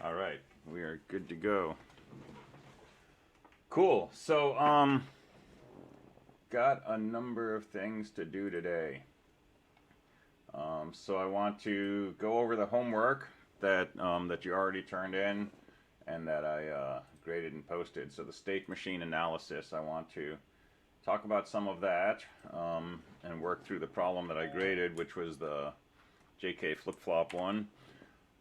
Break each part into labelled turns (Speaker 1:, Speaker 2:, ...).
Speaker 1: All right, we are good to go. Cool. So, got a number of things to do today. So I want to go over the homework that you already turned in and that I graded and posted. So the state machine analysis, I want to talk about some of that and work through the problem that I graded, which was the JK flip-flop one.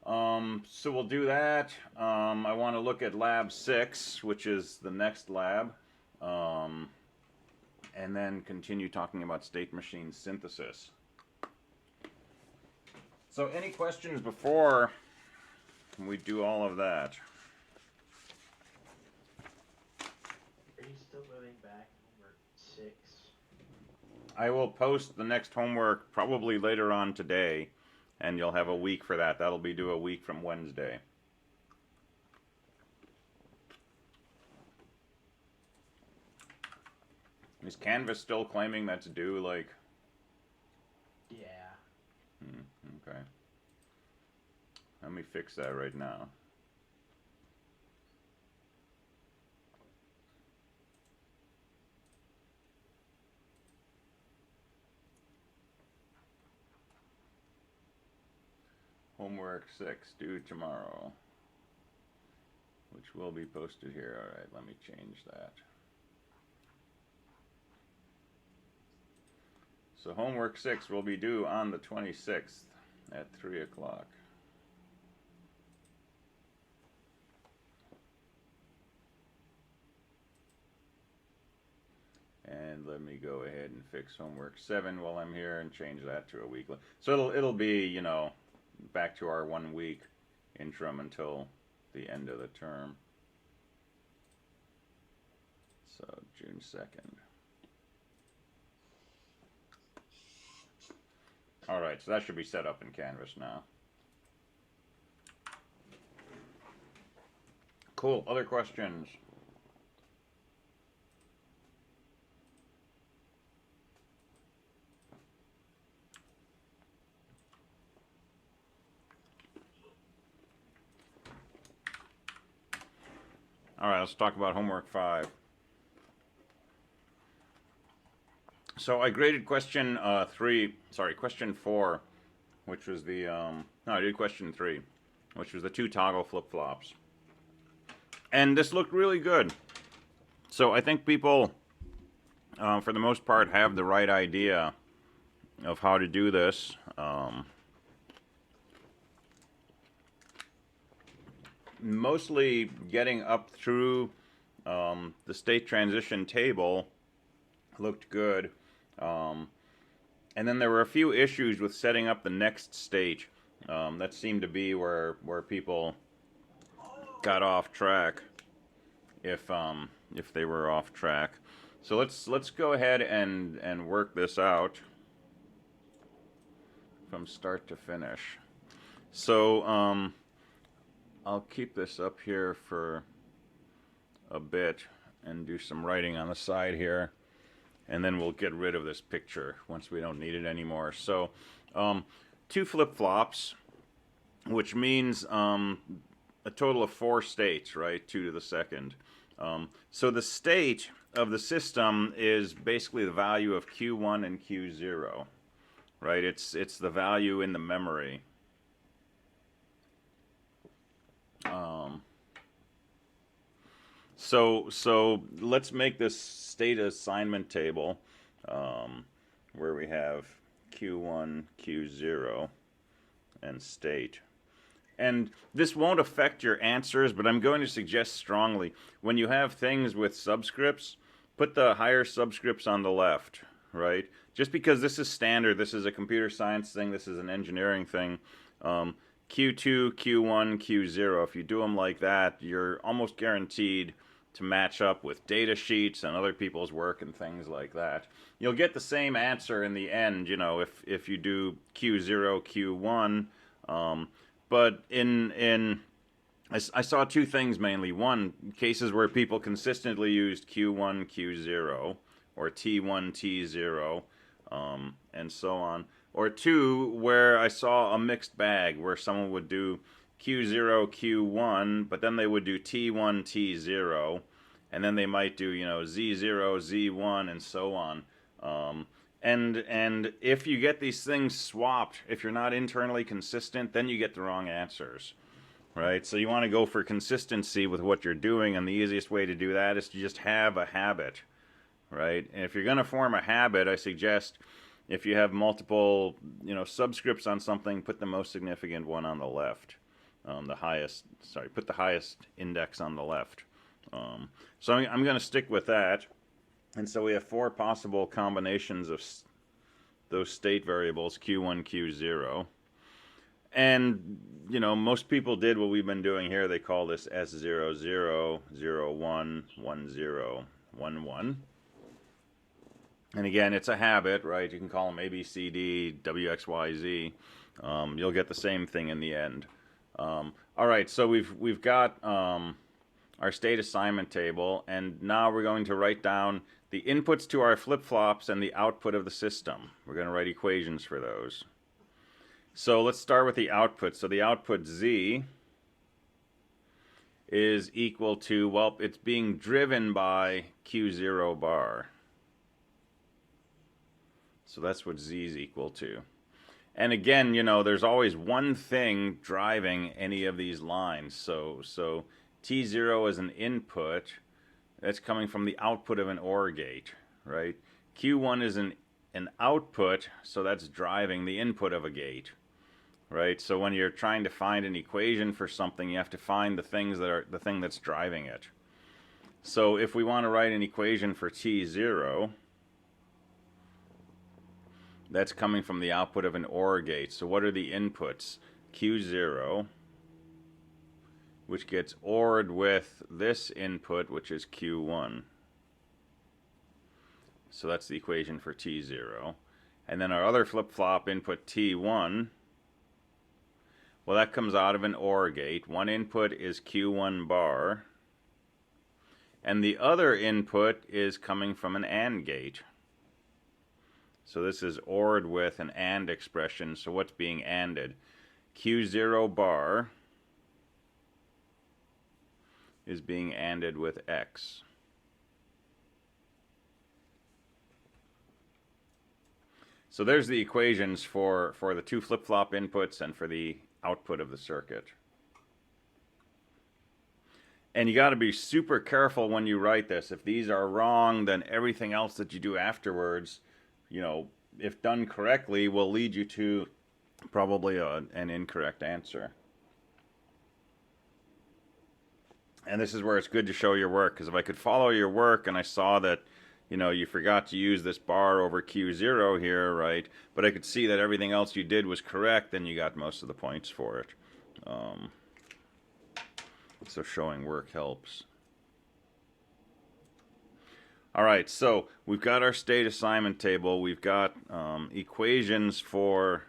Speaker 1: So we'll do that. I want to look at lab 6, which is the next lab, and then continue talking about state machine synthesis. So any questions before we do all of that?
Speaker 2: Are you still moving back homework 6?
Speaker 1: I will post the next homework probably later on today, and you'll have a week for that. That'll be due a week from Wednesday. Is Canvas still claiming that's due, like?
Speaker 2: Yeah.
Speaker 1: Okay. Let me fix that right now. Homework 6 due tomorrow, which will be posted here. All right, let me change that. So homework 6 will be due on the 26th at 3 o'clock. And let me go ahead and fix homework 7 while I'm here and change that to a weekly. So it'll be, you know, back to our 1 week interim until the end of the term. So June 2nd. All right, so that should be set up in Canvas now. Cool, other questions? All right, let's talk about homework 5. So I graded question 4, which was the, no, I did question 3, which was the 2 toggle flip-flops. And this looked really good. So I think people, for the most part, have the right idea of how to do this. Mostly getting up through the state transition table looked good. And then there were a few issues with setting up the next state. That seemed to be where people got off track, if they were off track. So let's go ahead and work this out from start to finish. So I'll keep this up here for a bit and do some writing on the side here, and then we'll get rid of this picture once we don't need it anymore. So 2 flip-flops, which means a total of 4 states, right? 2 to the second. So the state of the system is basically the value of Q1 and Q0, right? It's the value in the memory. So let's make this state assignment table where we have Q1, Q0, and state. And this won't affect your answers, but I'm going to suggest strongly, when you have things with subscripts, put the higher subscripts on the left, right? Just because this is standard, this is a computer science thing, this is an engineering thing. Q2, Q1, Q0, if you do them like that, you're almost guaranteed to match up with data sheets and other people's work and things like that. You'll get the same answer in the end, you know, if you do Q0, Q1. But I saw 2 things mainly. One, cases where people consistently used Q1, Q0, or T1, T0, and so on. Or 2, where I saw a mixed bag, where someone would do Q0, Q1, but then they would do T1, T0, and then they might do, Z0, Z1, and so on. And if you get these things swapped, if you're not internally consistent, then you get the wrong answers, right? So you want to go for consistency with what you're doing, and the easiest way to do that is to just have a habit, right? And if you're going to form a habit, I suggest if you have multiple, subscripts on something, put the most significant one on the left. Put the highest index on the left. So I'm going to stick with that. And so we have 4 possible combinations of those state variables, Q1, Q0. And, most people did what we've been doing here. They call this S00, 01, 10, 11. And again, it's a habit, right? You can call them A, B, C, D, W, X, Y, Z. You'll get the same thing in the end. All right, so we've got our state assignment table, and now we're going to write down the inputs to our flip-flops and the output of the system. We're going to write equations for those. So let's start with the output. So the output Z is equal to, well, it's being driven by Q0 bar. So that's what Z is equal to. And again, there's always one thing driving any of these lines. So T0 is an input that's coming from the output of an OR gate, right? Q1 is an output, so that's driving the input of a gate, right? So when you're trying to find an equation for something, you have to find the things that are the thing that's driving it. So if we want to write an equation for T0, that's coming from the output of an OR gate. So what are the inputs? Q0, which gets ORed with this input, which is Q1. So that's the equation for T0. And then our other flip-flop input T1, well, that comes out of an OR gate. One input is Q1 bar, and the other input is coming from an AND gate. So this is ORed with an AND expression. So what's being ANDed? Q0 bar is being ANDed with X. So there's the equations for the 2 flip-flop inputs and for the output of the circuit. And you got to be super careful when you write this. If these are wrong, then everything else that you do afterwards, if done correctly, will lead you to probably an incorrect answer. And this is where it's good to show your work, because if I could follow your work and I saw that, you forgot to use this bar over Q0 here, right? But I could see that everything else you did was correct, then you got most of the points for it. So showing work helps. All right, so we've got our state assignment table. We've got equations for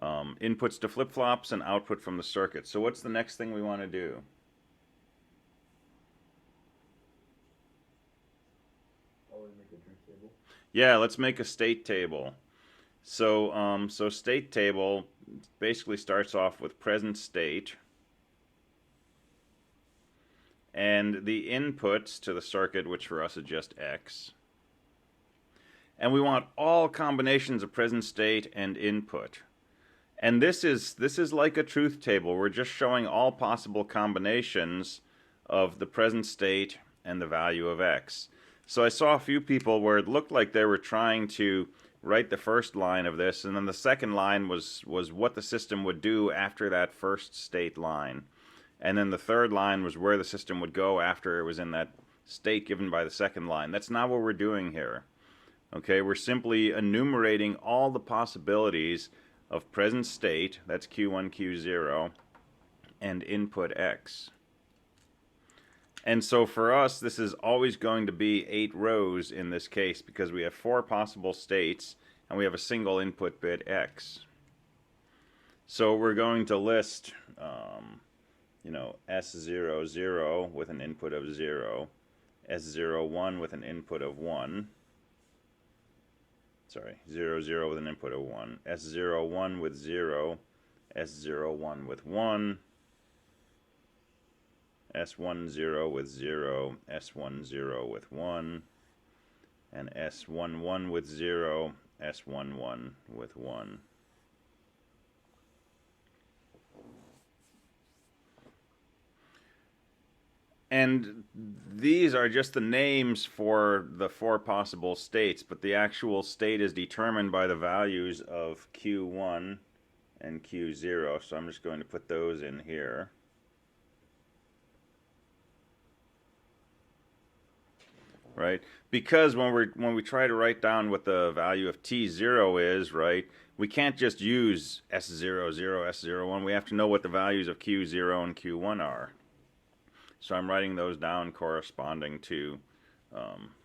Speaker 1: inputs to flip-flops and output from the circuit. So what's the next thing we want to do? Yeah, let's make a state table. So state table basically starts off with present state and the inputs to the circuit, which for us is just X. And we want all combinations of present state and input. And this is like a truth table. We're just showing all possible combinations of the present state and the value of X. So I saw a few people where it looked like they were trying to write the first line of this, and then the second line was what the system would do after that first state line. And then the third line was where the system would go after it was in that state given by the second line. That's not what we're doing here. Okay, we're simply enumerating all the possibilities of present state, that's Q1, Q0, and input X. And so for us, this is always going to be 8 rows in this case because we have 4 possible states and we have a single input bit X. So we're going to list, S00 with an input of 0, S01 with an input of 1, 00 with an input of 1, S01 with 0, S01 with 1, S10 with 0, S10 with 1, and S11 with 0, S11 with 1. And these are just the names for the 4 possible states, but the actual state is determined by the values of Q1 and Q0, so I'm just going to put those in here. Right? Because when we try to write down what the value of T0 is, right, we can't just use S00, S01. We have to know what the values of Q0 and Q1 are. So I'm writing those down corresponding to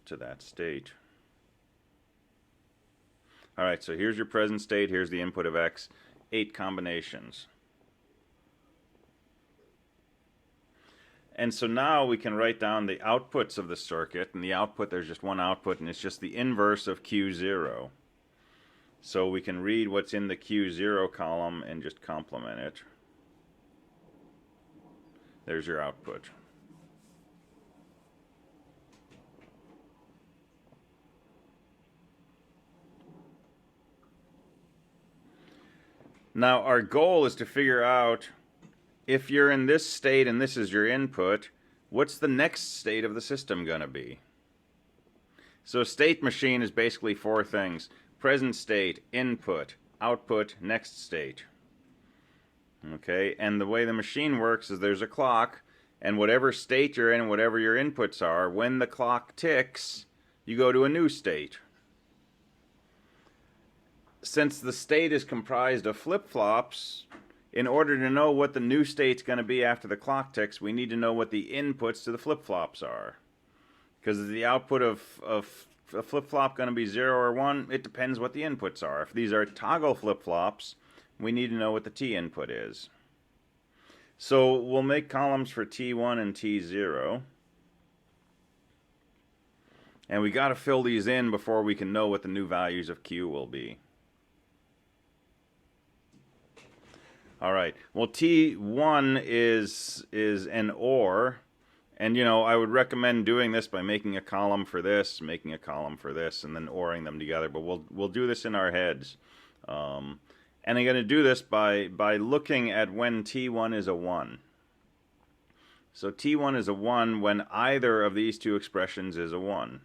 Speaker 1: that state. All right, so here's your present state. Here's the input of X. 8 combinations. And so now we can write down the outputs of the circuit. And the output, there's just one output, and it's just the inverse of Q0. So we can read what's in the Q0 column and just complement it. There's your output. Now our goal is to figure out, if you're in this state and this is your input, what's the next state of the system going to be? So a state machine is basically 4 things: present state, input, output, next state. Okay, and the way the machine works is there's a clock, and whatever state you're in, whatever your inputs are, when the clock ticks, you go to a new state. Since the state is comprised of flip-flops, in order to know what the new state's going to be after the clock ticks, we need to know what the inputs to the flip-flops are. Because is the output of a flip-flop going to be 0 or 1? It depends what the inputs are. If these are toggle flip-flops, we need to know what the T input is. So we'll make columns for T1 and T0. And we got to fill these in before we can know what the new values of Q will be. All right. Well, T1 is an OR, and I would recommend doing this by making a column for this, making a column for this, and then ORing them together. But we'll do this in our heads, and I'm going to do this by looking at when T1 is a 1. So T1 is a 1 when either of these two expressions is a 1.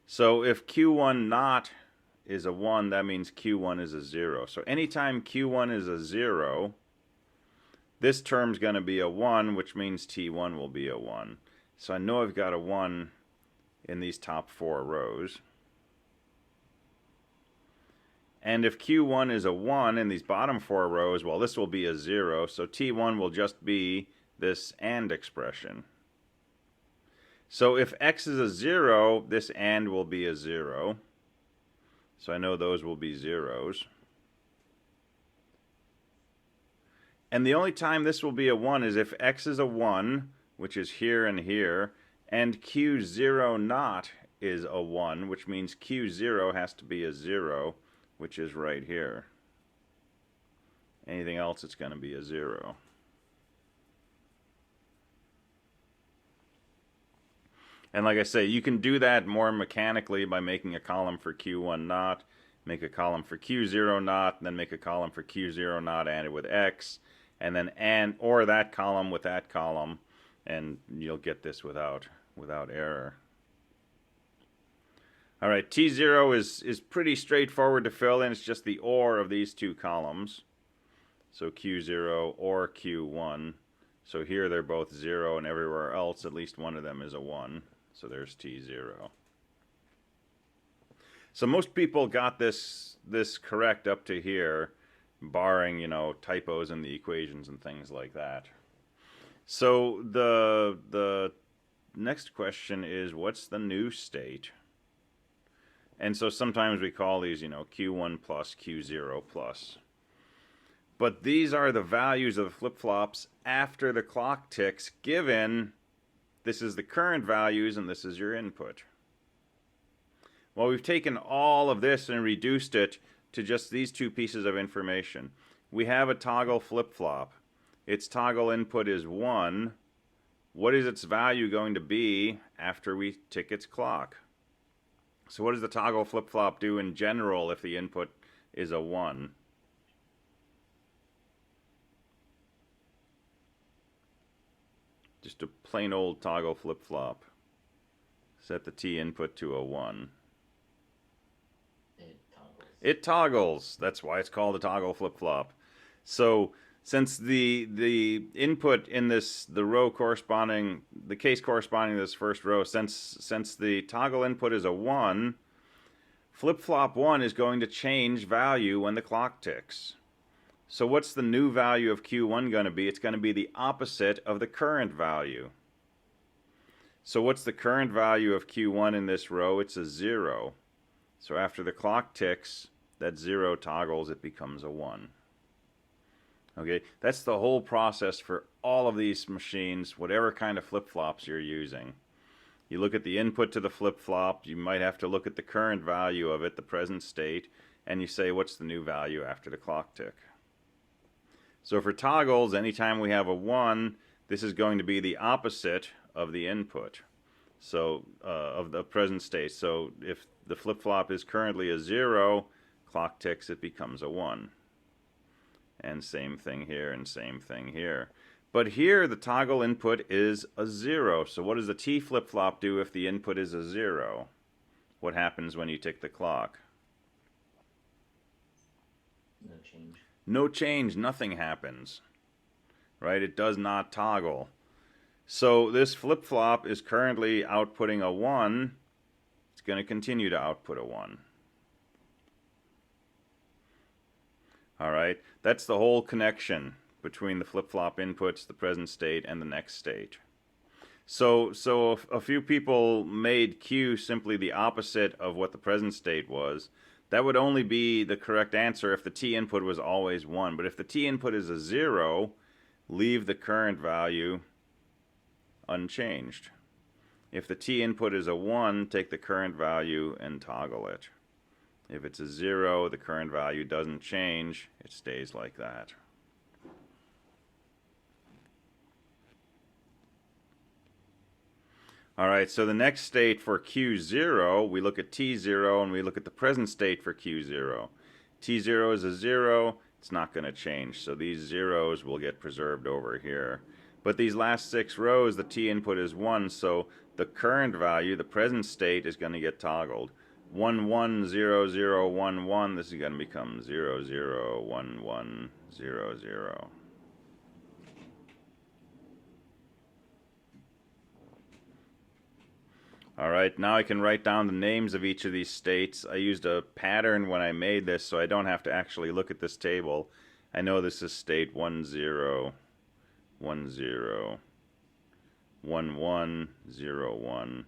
Speaker 1: So if Q1 not is a 1, that means Q1 is a 0. So anytime Q1 is a 0, this term's going to be a 1, which means T1 will be a 1. So I know I've got a 1 in these top 4 rows. And if Q1 is a 1 in these bottom 4 rows, well, this will be a 0. So T1 will just be this AND expression. So if X is a 0, this AND will be a 0. So I know those will be zeros. And the only time this will be a 1 is if X is a 1, which is here and here, and Q0 not is a 1, which means Q0 has to be a 0, which is right here. Anything else, it's going to be a 0. And like I say, you can do that more mechanically by making a column for Q1 not, make a column for Q0 not, and then make a column for Q0 not ANDed with X, and then or that column with that column, and you'll get this without error. All right, T0 is pretty straightforward to fill in. It's just the OR of these two columns. So Q0 or Q1. So here they're both 0, and everywhere else at least one of them is a 1. So there's T0. So most people got this correct up to here, barring, typos in the equations and things like that. So the next question is, what's the new state? And so sometimes we call these, Q1 plus, Q0 plus. But these are the values of the flip-flops after the clock ticks, given this is the current values and this is your input. Well, we've taken all of this and reduced it to just these two pieces of information. We have a toggle flip-flop. Its toggle input is 1, what is its value going to be after we tick its clock? So what does the toggle flip-flop do in general if the input is a 1? Just a plain old toggle flip-flop. Set the T input to a 1. It toggles. That's why it's called a toggle flip-flop. So since the input in this, the row corresponding, the case corresponding to this first row, since the toggle input is a 1, flip-flop 1 is going to change value when the clock ticks. So what's the new value of Q1 going to be? It's going to be the opposite of the current value. So what's the current value of Q1 in this row? It's a 0. So after the clock ticks, that 0 toggles, it becomes a 1. Okay, that's the whole process for all of these machines, whatever kind of flip-flops you're using. You look at the input to the flip-flop, you might have to look at the current value of it, the present state, and you say, what's the new value after the clock tick? So for toggles, anytime we have a 1, this is going to be the opposite of the input, so of the present state. So if the flip-flop is currently a 0, clock ticks, it becomes a 1. And same thing here, and same thing here. But here, the toggle input is a 0. So what does the T flip-flop do if the input is a 0? What happens when you tick the clock?
Speaker 2: No change.
Speaker 1: No change, nothing happens. Right? It does not toggle. So this flip-flop is currently outputting a 1. It's going to continue to output a 1. All right, that's the whole connection between the flip-flop inputs, the present state, and the next state. So a few people made Q simply the opposite of what the present state was. That would only be the correct answer if the T input was always 1. But if the T input is a 0, leave the current value unchanged. If the T input is a 1, take the current value and toggle it. If it's a 0, the current value doesn't change. It stays like that. All right, so the next state for Q0, we look at T0 and we look at the present state for Q0. T0 is a 0, it's not going to change, so these zeros will get preserved over here. But these last 6 rows, the T input is 1, so the current value, the present state, is going to get toggled. 1 1 0 0 1 1, this is going to become 0 0 1 1 0 0. All right, now I can write down the names of each of these states. I used a pattern when I made this, so I don't have to actually look at this table. I know this is state 1 0 1 0 1 1 0 1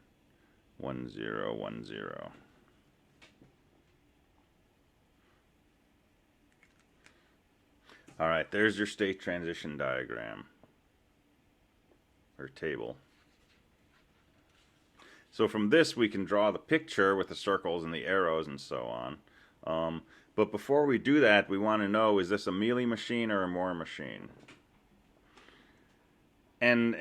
Speaker 1: 1 0 1 0. All right, there's your state transition diagram, or table. So from this, we can draw the picture with the circles and the arrows and so on. But before we do that, we want to know, is this a Mealy machine or a Moore machine? And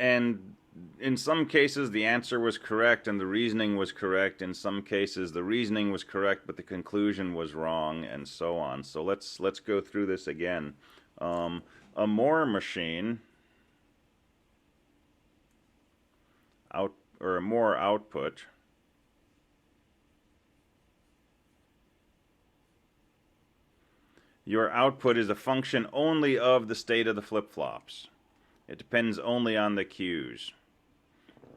Speaker 1: in some cases, the answer was correct and the reasoning was correct. In some cases, the reasoning was correct, but the conclusion was wrong, and so on. So let's go through this again. A Moore machine, or a Moore output, your output is a function only of the state of the flip-flops. It depends only on the Q's.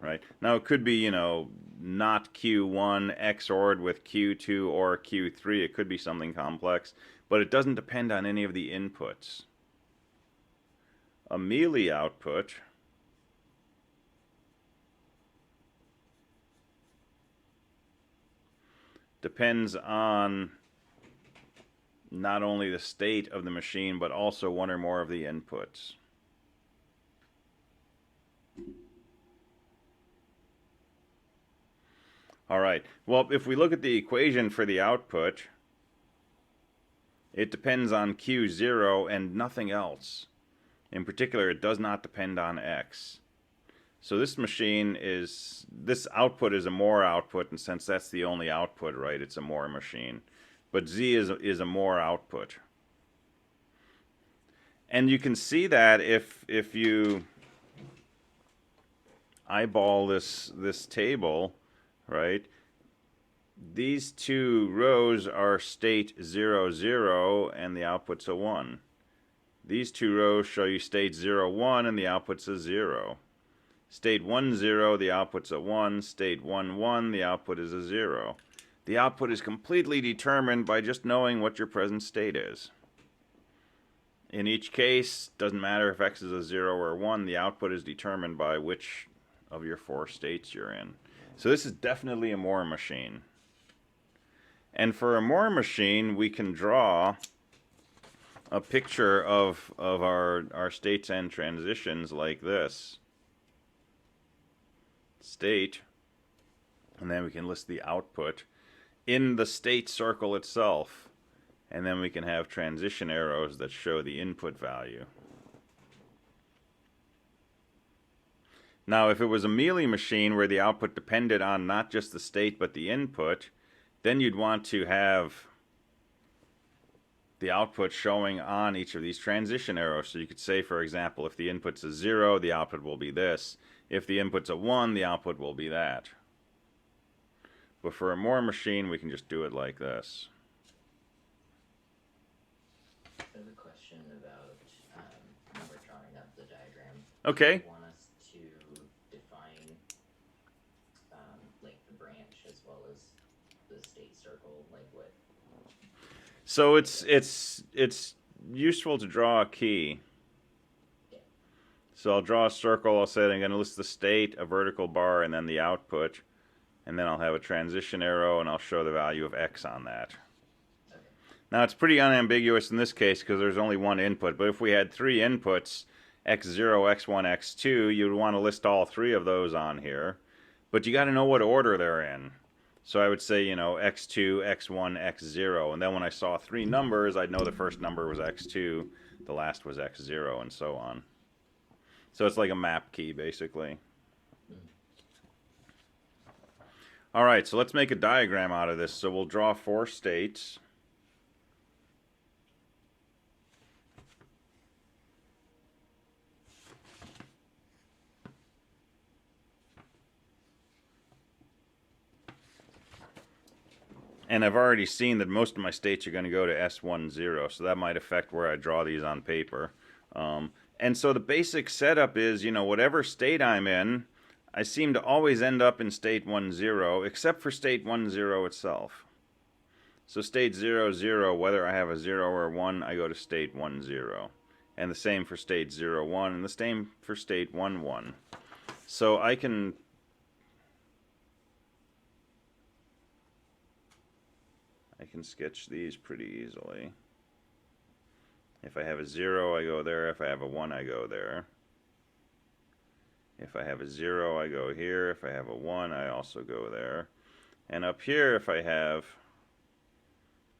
Speaker 1: Right? Now it could be, you know, not Q1 XORed with Q2 or Q3. It could be something complex, but it doesn't depend on any of the inputs. A Mealy output depends on not only the state of the machine, but also one or more of the inputs. All right, well, if we look at the equation for the output, it depends on Q0 and nothing else. In particular, it does not depend on X. So this machine is, this output is a Moore output, and since that's the only output, right, it's a Moore machine. But Z is a Moore output. And you can see that if you eyeball this table, right, these two rows are state 0, 0, and the output's a 1. These two rows show you state 0, 1, and the output's a 0. State 1, 0, the output's a 1. State 1, 1, the output is a 0. The output is completely determined by just knowing what your present state is. In each case, doesn't matter if x is a 0 or 1, the output is determined by which of your four states you're in. So this is definitely a Moore machine. And for a Moore machine, we can draw a picture of our states and transitions like this. State, and then we can list the output in the state circle itself. And then we can have transition arrows that show the input value. Now, if it was a Mealy machine where the output depended on not just the state but the input, then you'd want to have the output showing on each of these transition arrows. So you could say, for example, if the input's a 0, the output will be this. If the input's a 1, the output will be that. But for a Moore machine, we can just do it like this.
Speaker 3: I have a question about when we're drawing up the diagram.
Speaker 1: Okay.
Speaker 3: Do you want us to define like the branch as well as the state circle, like what?
Speaker 1: So it's useful to draw a key.
Speaker 3: Yeah.
Speaker 1: So I'll draw a circle. I'll say I'm going to list the state, a vertical bar, and then the output. And then I'll have a transition arrow, and I'll show the value of x on that.
Speaker 3: Okay.
Speaker 1: Now, it's pretty unambiguous in this case because there's only one input. But if we had three inputs, x0, x1, x2, you'd want to list all three of those on here. But you got to know what order they're in. So I would say, you know, x2, x1, x0. And then when I saw three numbers, I'd know the first number was x2, the last was x0, and so on. So it's like a map key, basically. All right, so let's make a diagram out of this. So we'll draw four states. And I've already seen that most of my states are going to go to S10, so that might affect where I draw these on paper. And so the basic setup is, you know, whatever state I'm in, I seem to always end up in state 10, except for state 10 itself. So state 00, whether I have a 0 or 1, I go to state 10. And the same for state 01, and the same for state 11. So I can sketch these pretty easily. If I have a 0, I go there. If I have a 1, I go there. If I have a 0, I go here. If I have a 1, I also go there. And up here, if I have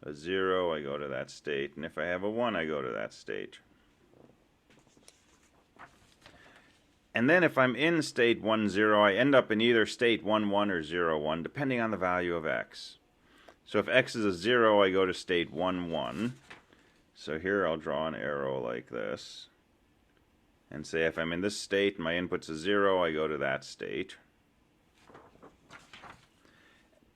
Speaker 1: a 0, I go to that state. And if I have a 1, I go to that state. And then if I'm in state 10, I end up in either state 11 or 01, depending on the value of x. So if x is a 0, I go to state 11. So here I'll draw an arrow like this. And say if I'm in this state and my input's a 0, I go to that state.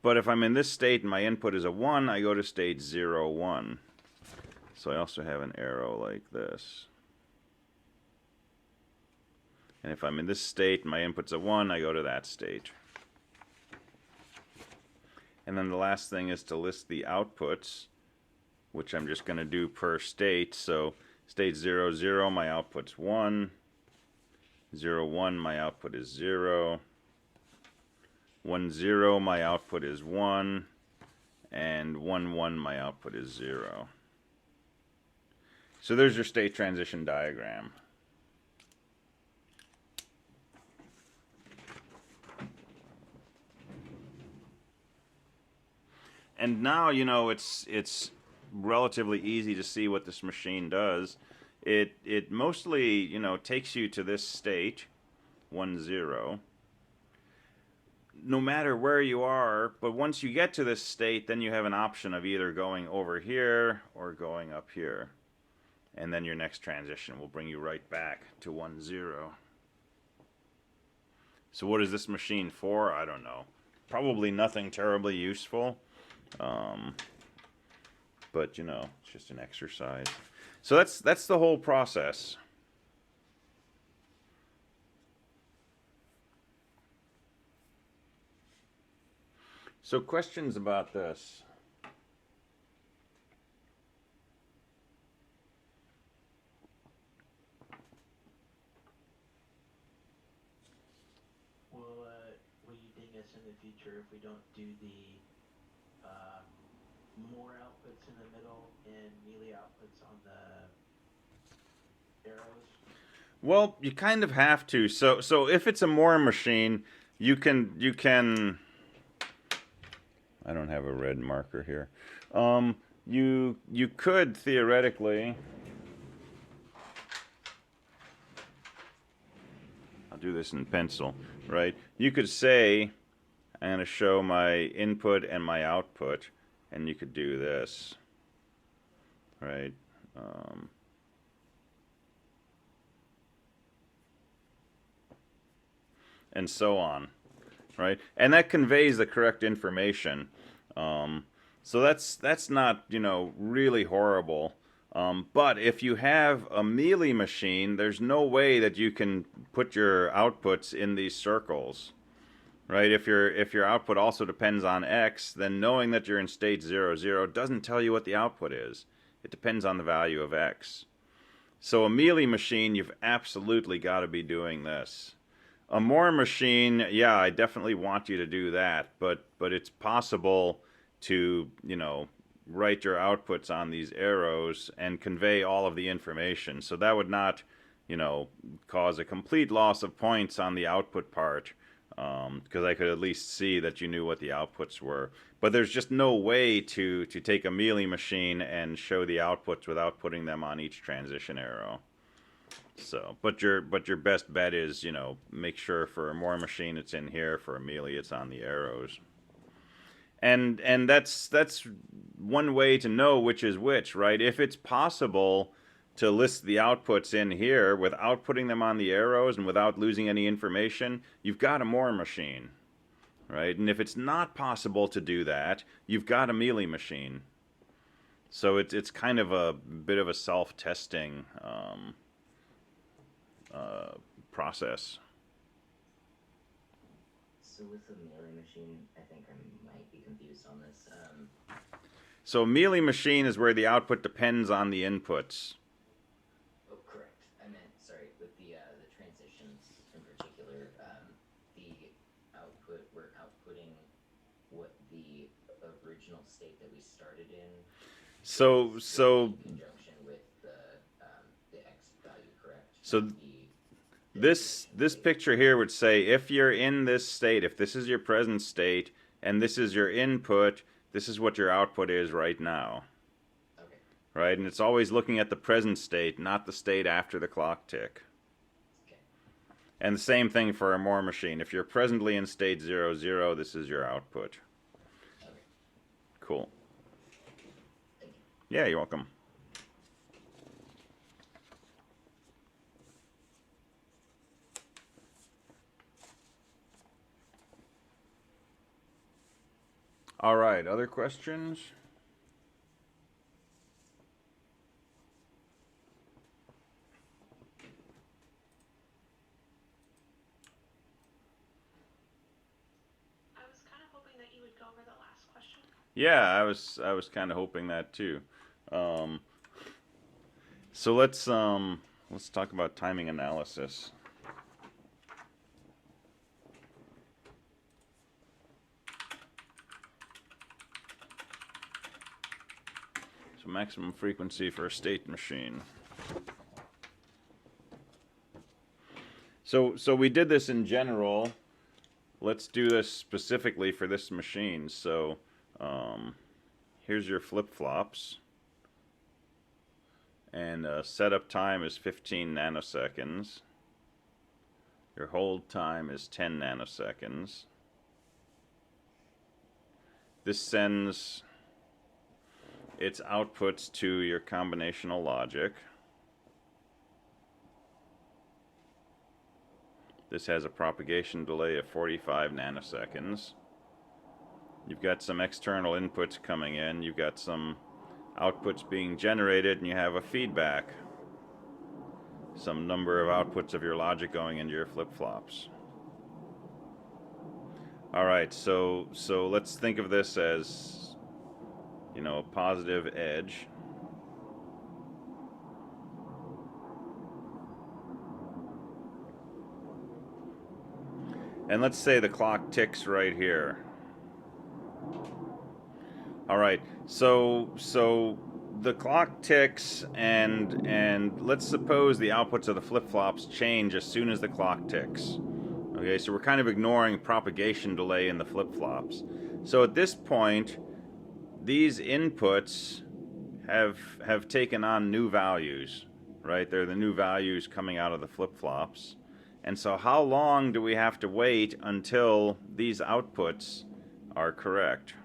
Speaker 1: But if I'm in this state and my input is a 1, I go to state 01. So I also have an arrow like this. And if I'm in this state and my input's a 1, I go to that state. And then the last thing is to list the outputs, which I'm just going to do per state. So state 00, my output's 1. 01, my output is 0. 10, my output is 1. And 11, my output is 0. So there's your state transition diagram. And now, you know, it's relatively easy to see what this machine does. It mostly, you know, takes you to this state, 1, 0. No matter where you are, but once you get to this state, then you have an option of either going over here or going up here. And then your next transition will bring you right back to 1, 0. So what is this machine for? I don't know. Probably nothing terribly useful. But, you know, it's just an exercise. So that's the whole process. So questions about this?
Speaker 2: Will you ding us in the future if we don't do the more outputs in the middle and melee outputs on the arrows?
Speaker 1: Well, you kind of have to. So if it's a Moore machine, you can. I don't have a red marker here. You could theoretically. I'll do this in pencil, right? You could say, I'm going to show my input and my output, and you could do this, right? And so on, right? And that conveys the correct information. So that's not, you know, really horrible. But if you have a melee machine, there's no way that you can put your outputs in these circles, right? If your output also depends on X, then knowing that you're in state 0, 0 doesn't tell you what the output is. It depends on the value of X. So a melee machine, you've absolutely got to be doing this. A Moore machine, yeah, I definitely want you to do that, but it's possible to, you know, write your outputs on these arrows and convey all of the information. So that would not, you know, cause a complete loss of points on the output part, because I could at least see that you knew what the outputs were. But there's just no way to take a melee machine and show the outputs without putting them on each transition arrow. So, but your best bet is, you know, make sure for a Moore machine it's in here, for a melee it's on the arrows. And that's one way to know which is which, right? If it's possible to list the outputs in here without putting them on the arrows and without losing any information, you've got a Moore machine, right? And if it's not possible to do that, you've got a melee machine. So it's kind of a bit of a self-testing process.
Speaker 3: So with the melee machine, I think I might be confused on this.
Speaker 1: So a melee machine is where the output depends on the inputs.
Speaker 3: Oh, correct. I meant, sorry, with the transitions in particular, the output, we're outputting what the original state that we started in.
Speaker 1: So
Speaker 3: In conjunction with the X value, correct?
Speaker 1: So this picture here would say if you're in this state, if this is your present state and this is your input, this is what your output is right now.
Speaker 3: Okay.
Speaker 1: Right? And it's always looking at the present state, not the state after the clock tick.
Speaker 3: Okay.
Speaker 1: And the same thing for a Moore machine. If you're presently in state 0, 0, this is your output.
Speaker 3: Okay.
Speaker 1: Cool.
Speaker 3: Thank you.
Speaker 1: Yeah, you're welcome. All right, other questions?
Speaker 4: I was kind of hoping that you would go over the last question.
Speaker 1: Yeah, I was kind of hoping that too. So let's talk about timing analysis. So maximum frequency for a state machine. So we did this in general. Let's do this specifically for this machine. So here's your flip-flops. And setup time is 15 nanoseconds. Your hold time is 10 nanoseconds. This sends its outputs to your combinational logic. This has a propagation delay of 45 nanoseconds. You've got some external inputs coming in. You've got some outputs being generated, and you have a feedback. Some number of outputs of your logic going into your flip-flops. Alright, so let's think of this as, you know, a positive edge. And let's say the clock ticks right here. Alright, so the clock ticks, and let's suppose the outputs of the flip-flops change as soon as the clock ticks. Okay, so we're kind of ignoring propagation delay in the flip-flops. So at this point, these inputs have taken on new values, right? They're the new values coming out of the flip-flops. And so how long do we have to wait until these outputs are correct?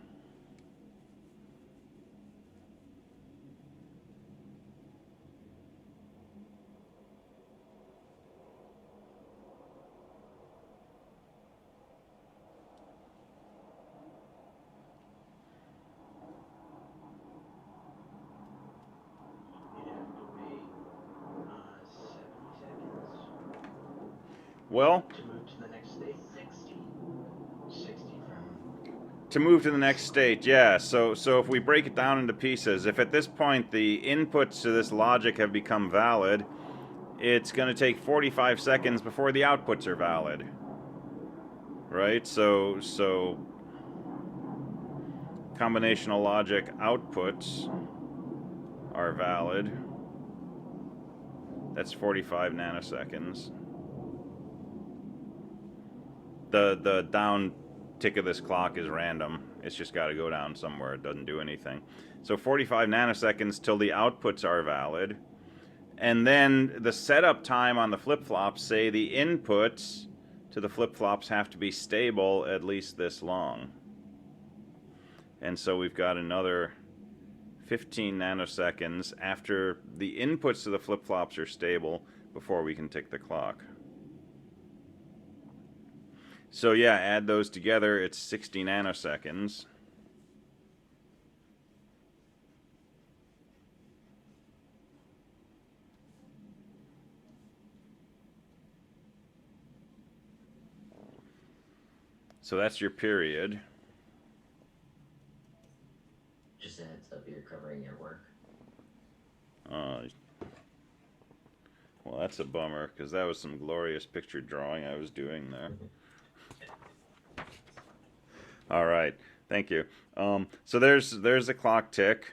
Speaker 2: You'd have to wait 70 seconds
Speaker 1: Well,
Speaker 2: to move to the next state. 60 from.
Speaker 1: to move to the next state, yeah. So if we break it down into pieces, if at this point the inputs to this logic have become valid, it's going to take 45 seconds before the outputs are valid. Right? So combinational logic outputs are valid. That's 45 nanoseconds. The down tick of this clock is random. It's just got to go down somewhere. It doesn't do anything. So 45 nanoseconds till the outputs are valid. And then the setup time on the flip-flops, say the inputs to the flip-flops have to be stable at least this long. And so we've got another 15 nanoseconds after the inputs to the flip-flops are stable before we can tick the clock. So yeah, add those together, it's 60 nanoseconds. So that's your period.
Speaker 3: Just a heads up, you're covering your work.
Speaker 1: Well, that's a bummer, because that was some glorious picture drawing I was doing there. All right, thank you. So there's the clock tick,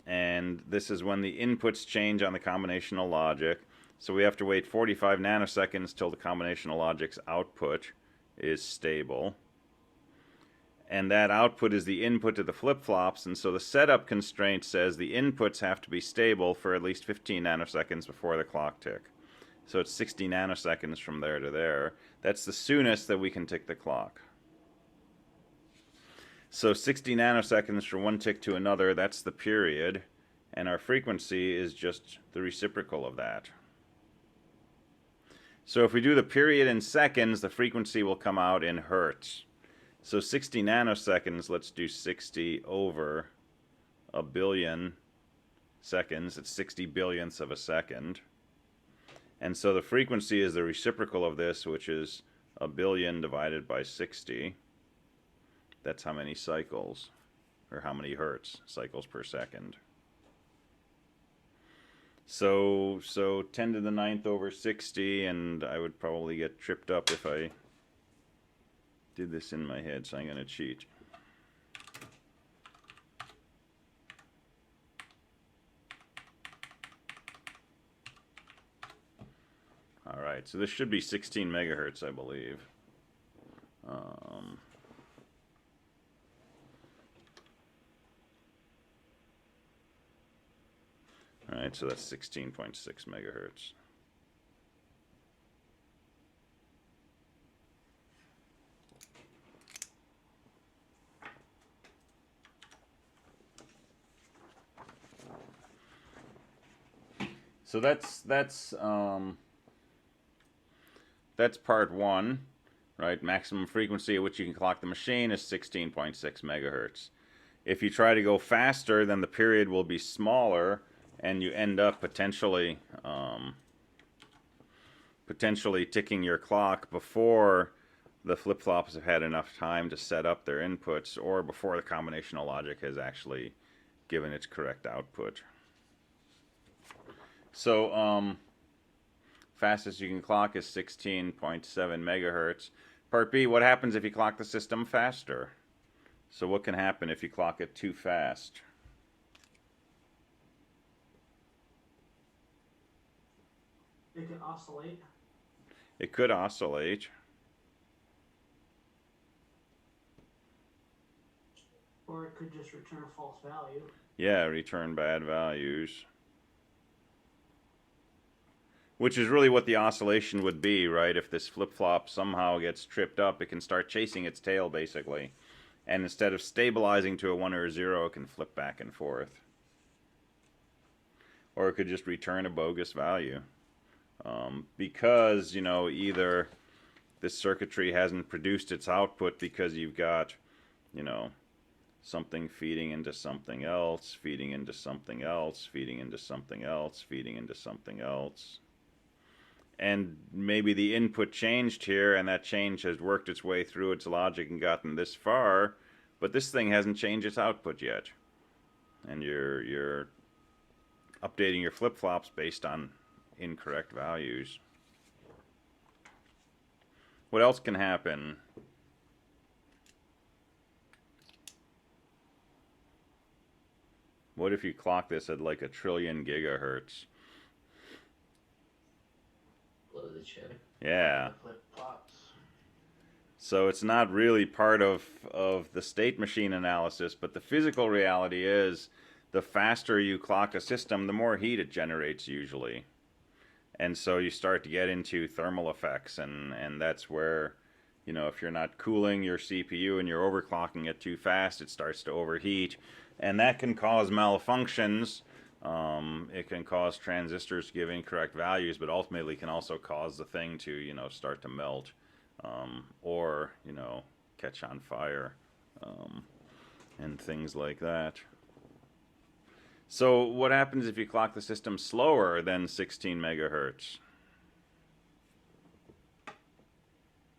Speaker 1: and this is when the inputs change on the combinational logic. So we have to wait 45 nanoseconds till the combinational logic's output is stable. And that output is the input to the flip-flops, and so the setup constraint says the inputs have to be stable for at least 15 nanoseconds before the clock tick. So it's 60 nanoseconds from there to there. That's the soonest that we can tick the clock. So 60 nanoseconds from one tick to another, that's the period, and our frequency is just the reciprocal of that. So if we do the period in seconds, the frequency will come out in hertz. So 60 nanoseconds, let's do 60 over a billion seconds. It's 60 billionths of a second. And so the frequency is the reciprocal of this, which is a billion divided by 60. That's how many cycles, or how many hertz, cycles per second. So 10 to the 9th over 60, and I would probably get tripped up if I did this in my head, so I'm going to cheat. Alright, so this should be 16 megahertz, I believe. Alright, so that's 16.6 megahertz. So that's part one, right? Maximum frequency at which you can clock the machine is 16.6 megahertz. If you try to go faster, then the period will be smaller, and you end up potentially ticking your clock before the flip-flops have had enough time to set up their inputs, or before the combinational logic has actually given its correct output. So fastest you can clock is 16.7 megahertz. Part B, what happens if you clock the system faster? So what can happen if you clock it too fast?
Speaker 2: It can oscillate.
Speaker 1: It could oscillate.
Speaker 2: Or it could just return a false value.
Speaker 1: Yeah, return bad values. Which is really what the oscillation would be, right? If this flip-flop somehow gets tripped up, it can start chasing its tail, basically. And instead of stabilizing to a 1 or a 0, it can flip back and forth. Or it could just return a bogus value. Because, either this circuitry hasn't produced its output because you've got, something feeding into something else, feeding into something else, feeding into something else, feeding into something else. And maybe the input changed here, and that change has worked its way through its logic and gotten this far, but this thing hasn't changed its output yet. And you're updating your flip-flops based on incorrect values. What else can happen? What if you clock this at like 1 trillion gigahertz?
Speaker 3: Blow the chip.
Speaker 1: Yeah.
Speaker 2: The flip-flops.
Speaker 1: So it's not really part of the state machine analysis, but the physical reality is the faster you clock a system, the more heat it generates usually. And so you start to get into thermal effects, and that's where, if you're not cooling your CPU and you're overclocking it too fast, it starts to overheat. And that can cause malfunctions. It can cause transistors to give incorrect values, but ultimately can also cause the thing to, start to melt. Or, catch on fire. And things like that. So what happens if you clock the system slower than 16 megahertz?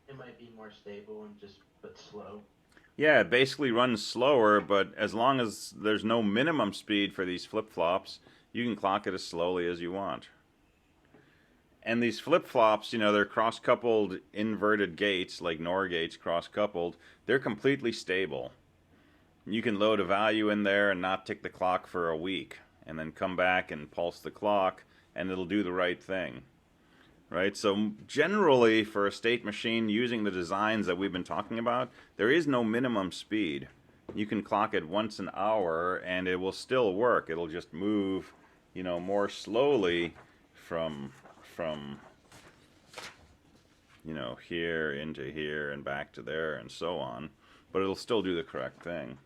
Speaker 2: It might be more stable and just but slow.
Speaker 1: Yeah, it basically runs slower, but as long as there's no minimum speed for these flip-flops, you can clock it as slowly as you want. And these flip-flops, they're cross-coupled inverted gates, like NOR gates cross-coupled. They're completely stable. You can load a value in there and not tick the clock for a week, and then come back and pulse the clock, and it'll do the right thing. Right? So generally, for a state machine using the designs that we've been talking about, there is no minimum speed. You can clock it once an hour, and it will still work. It'll just move, more slowly from here into here and back to there and so on. But it'll still do the correct thing,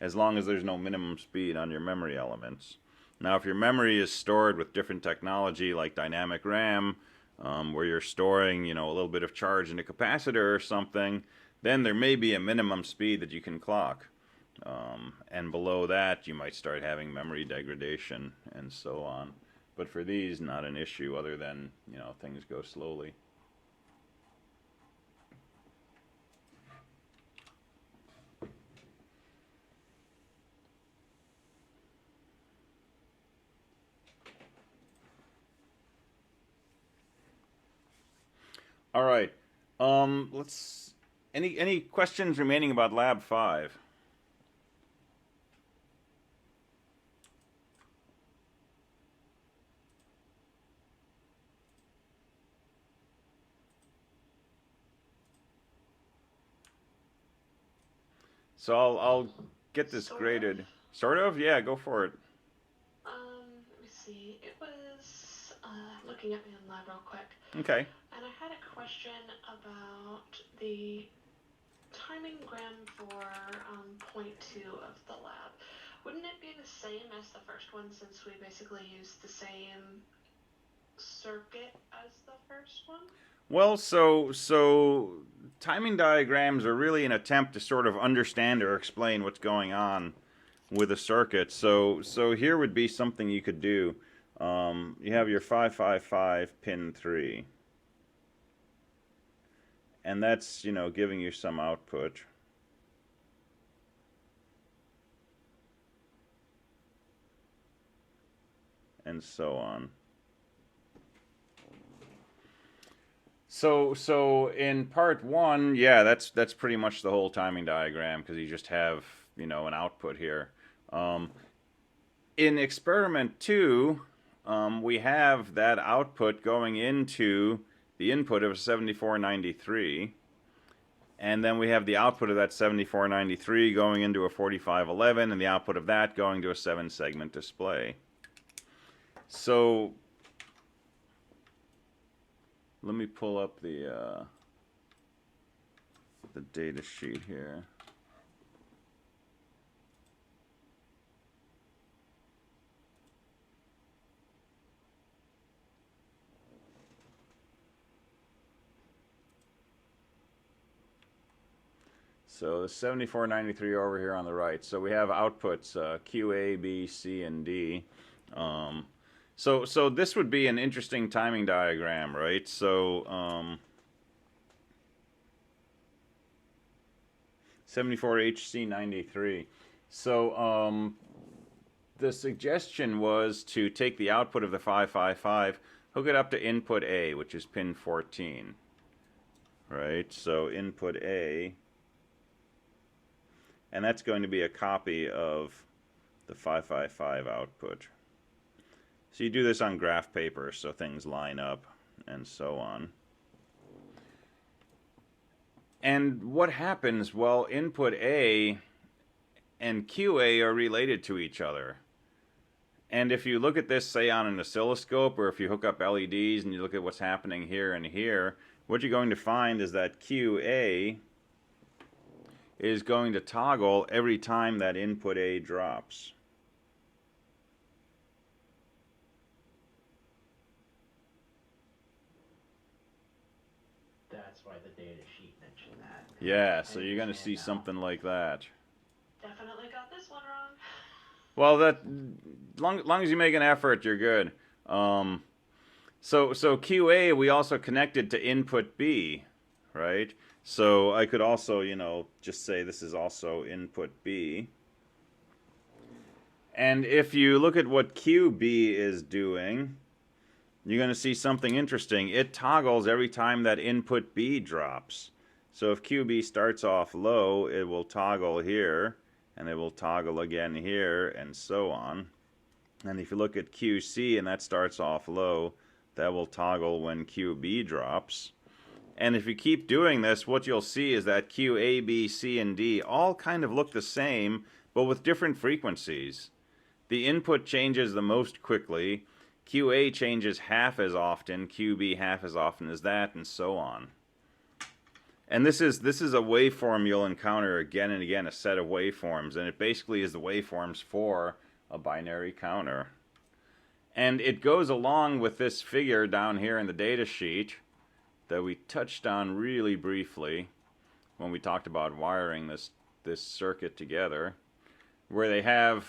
Speaker 1: as long as there's no minimum speed on your memory elements. Now, if your memory is stored with different technology like dynamic RAM, where you're storing, a little bit of charge in a capacitor or something, then there may be a minimum speed that you can clock. And below that, you might start having memory degradation and so on. But for these, not an issue other than, things go slowly. All right. Let's. Any questions remaining about Lab 5? So I'll get this
Speaker 4: Sort of.
Speaker 1: graded. Sort of? Yeah, go for it.
Speaker 4: Let me see. It was looking at my lab real quick.
Speaker 1: Okay.
Speaker 4: And I had a question about the timing gram for point 2 of the lab. Wouldn't it be the same as the first one since we basically used the same circuit as the first one?
Speaker 1: Well, so timing diagrams are really an attempt to sort of understand or explain what's going on with a circuit. So here would be something you could do. You have your 555 pin 3. And that's, giving you some output. And so on. So in part 1, yeah, that's pretty much the whole timing diagram, because you just have, an output here. In experiment 2, we have that output going into the input of 7493. And then we have the output of that 7493 going into a 4511, and the output of that going to a 7-segment display. So let me pull up the data sheet here. So the 7493 over here on the right. So we have outputs Q, A, B, C, and D. So this would be an interesting timing diagram, right? So 74HC93. So the suggestion was to take the output of the 555, hook it up to input A, which is pin 14. Right? So input A, and that's going to be a copy of the 555 output. So you do this on graph paper so things line up and so on. And what happens? Well, input A and QA are related to each other. And if you look at this, say, on an oscilloscope, or if you hook up LEDs and you look at what's happening here and here, what you're going to find is that QA is going to toggle every time that input A drops.
Speaker 2: That's why the data sheet mentioned that.
Speaker 1: Yeah, so you're going to see something like that.
Speaker 4: Definitely got this one wrong.
Speaker 1: Well, that long as you make an effort, you're good. So QA we also connected to input B, right? So I could also, just say this is also input B. And if you look at what QB is doing, you're going to see something interesting. It toggles every time that input B drops. So if QB starts off low, it will toggle here, and it will toggle again here, and so on. And if you look at QC and that starts off low, that will toggle when QB drops. And if you keep doing this, what you'll see is that Q, A, B, C, and D all kind of look the same, but with different frequencies. The input changes the most quickly. QA changes half as often, QB half as often as that, and so on. And this is a waveform you'll encounter again and again, a set of waveforms, and it basically is the waveforms for a binary counter. And it goes along with this figure down here in the data sheet that we touched on really briefly when we talked about wiring this circuit together, where they have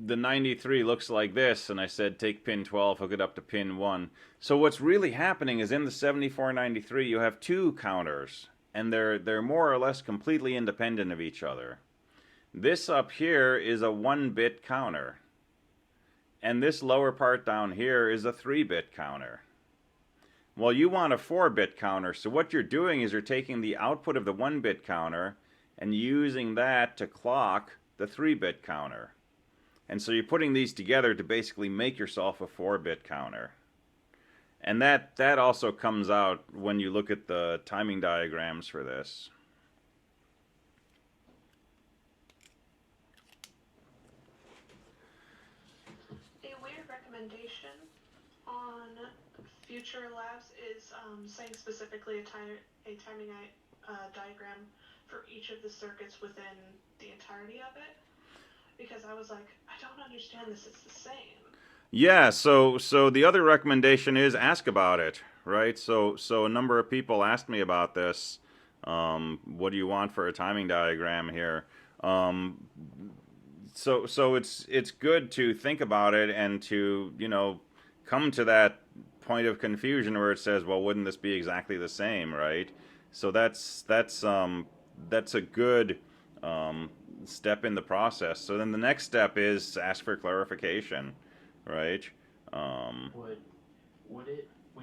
Speaker 1: the 93 looks like this, and I said take pin 12, hook it up to pin 1. So what's really happening is in the 7493 you have two counters, and they're more or less completely independent of each other. This up here is a 1-bit counter, and this lower part down here is a 3-bit counter. Well, you want a 4-bit counter, so what you're doing is you're taking the output of the 1-bit counter and using that to clock the 3-bit counter. And so you're putting these together to basically make yourself a 4-bit counter. And that also comes out when you look at the timing diagrams for this.
Speaker 4: A weird recommendation on future labs is saying specifically a timing diagram for each of the circuits within the entirety of it? Because I was like, I don't understand this, it's the same.
Speaker 1: Yeah, so the other recommendation is ask about it, right? So a number of people asked me about this. What do you want for a timing diagram here? So it's good to think about it and to, you know, come to that point of confusion where it says, well, wouldn't this be exactly the same, right? So that's a good step in the process. So then the next step is ask for clarification, right? Um,
Speaker 2: Would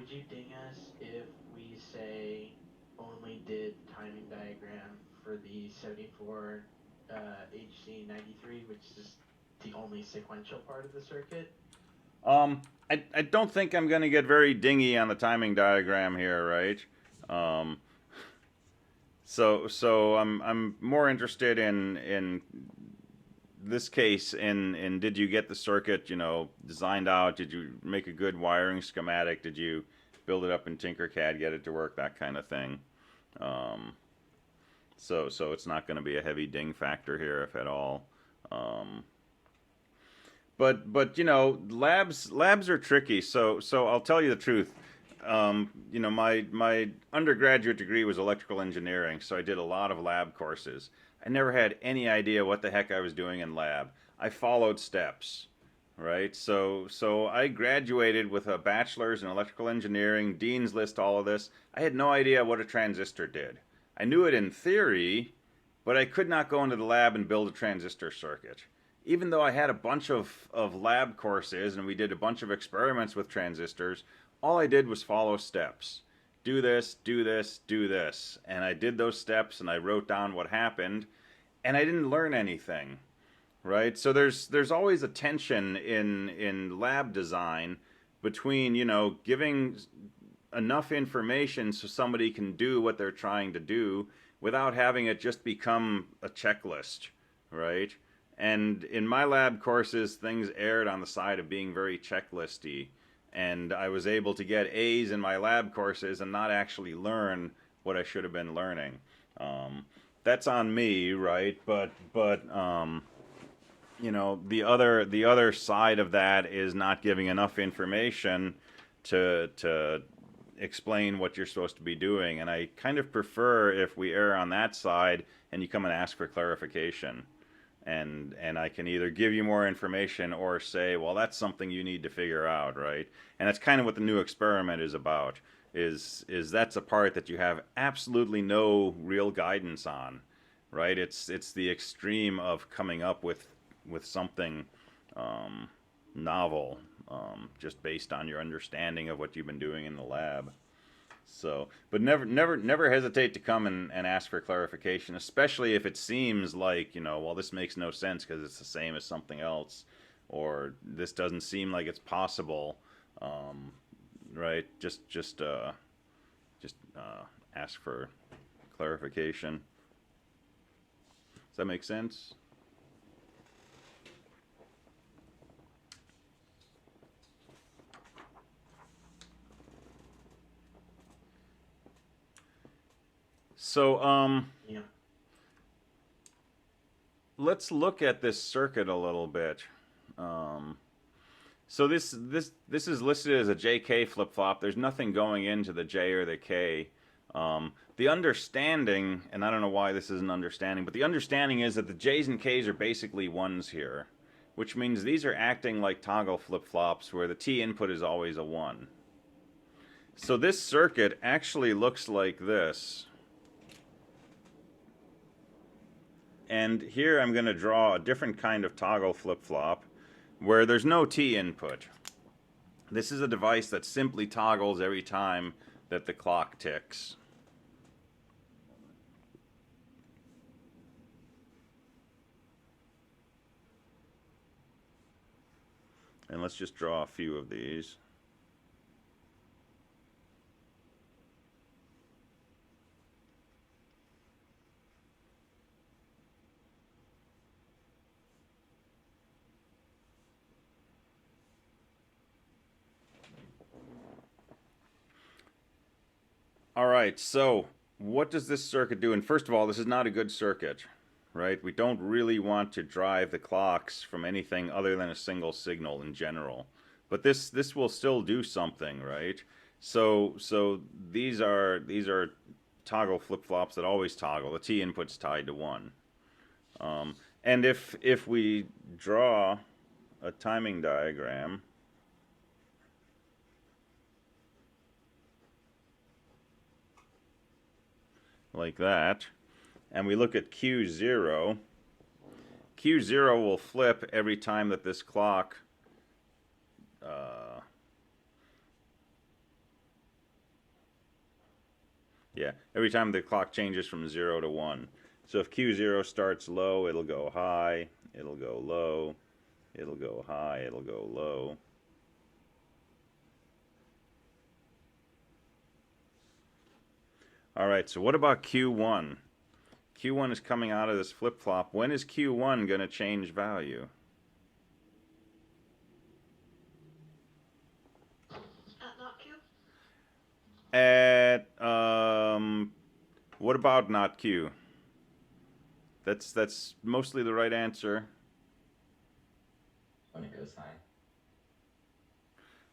Speaker 2: you ding us if we say only did timing diagram for the 74 HC93, which is the only sequential part of the circuit?
Speaker 1: I don't think I'm going to get very dingy on the timing diagram here, right? Um, so I'm more interested in this case in did you get the circuit, you know, designed out? Did you make a good wiring schematic? Did you build it up in Tinkercad, get it to work, that kind of thing? Um, so it's not going to be a heavy ding factor here, if at all. Um, but you know, labs are tricky. So I'll tell you the truth. You know, my undergraduate degree was electrical engineering, so I did a lot of lab courses. I never had any idea what the heck I was doing in lab. I followed steps, right? So I graduated with a bachelor's in electrical engineering, dean's list, all of this. I had no idea what a transistor did. I knew it in theory, but I could not go into the lab and build a transistor circuit. Even though I had a bunch of lab courses and we did a bunch of experiments with transistors, all I did was follow steps. Do this, do this, do this. And I did those steps and I wrote down what happened, and I didn't learn anything, right? So there's always a tension in lab design between, you know, giving enough information so somebody can do what they're trying to do without having it just become a checklist, right? And in my lab courses, things erred on the side of being very checklisty, and I was able to get A's in my lab courses and not actually learn what I should have been learning. That's on me, right? But you know, the other side of that is not giving enough information to explain what you're supposed to be doing. And I kind of prefer if we err on that side and you come and ask for clarification. And I can either give you more information or say, well, that's something you need to figure out, right? And that's kind of what the new experiment is about. Is that's a part that you have absolutely no real guidance on, right? It's the extreme of coming up with something novel, just based on your understanding of what you've been doing in the lab. So, but never hesitate to come and ask for clarification, especially if it seems like, you know, well, this makes no sense because it's the same as something else, or this doesn't seem like it's possible, right? Just ask for clarification. Does that make sense? So,
Speaker 2: Yeah.
Speaker 1: let's look at this circuit a little bit. So this is listed as a JK flip-flop. There's nothing going into the J or the K. The understanding, and I don't know why this is an understanding, but the understanding is that the J's and K's are basically ones here, which means these are acting like toggle flip-flops where the T input is always a 1. So this circuit actually looks like this. And here I'm going to draw a different kind of toggle flip-flop where there's no T input. This is a device that simply toggles every time that the clock ticks. And let's just draw a few of these. All right, so what does this circuit do? And first of all, this is not a good circuit, right? We don't really want to drive the clocks from anything other than a single signal in general. But this will still do something, right? So these are toggle flip-flops that always toggle. The T input's tied to 1. And if we draw a timing diagram like that, and we look at Q0, Q0 will flip every time that this clock every time the clock changes from 0 to 1. So if Q0 starts low, it'll go high, it'll go low, it'll go high, it'll go low. All right, so what about Q1? Q1 is coming out of this flip-flop. When is Q1 going to change value?
Speaker 4: Not Q?
Speaker 1: At, what about not Q? That's mostly the right answer.
Speaker 3: When it goes high.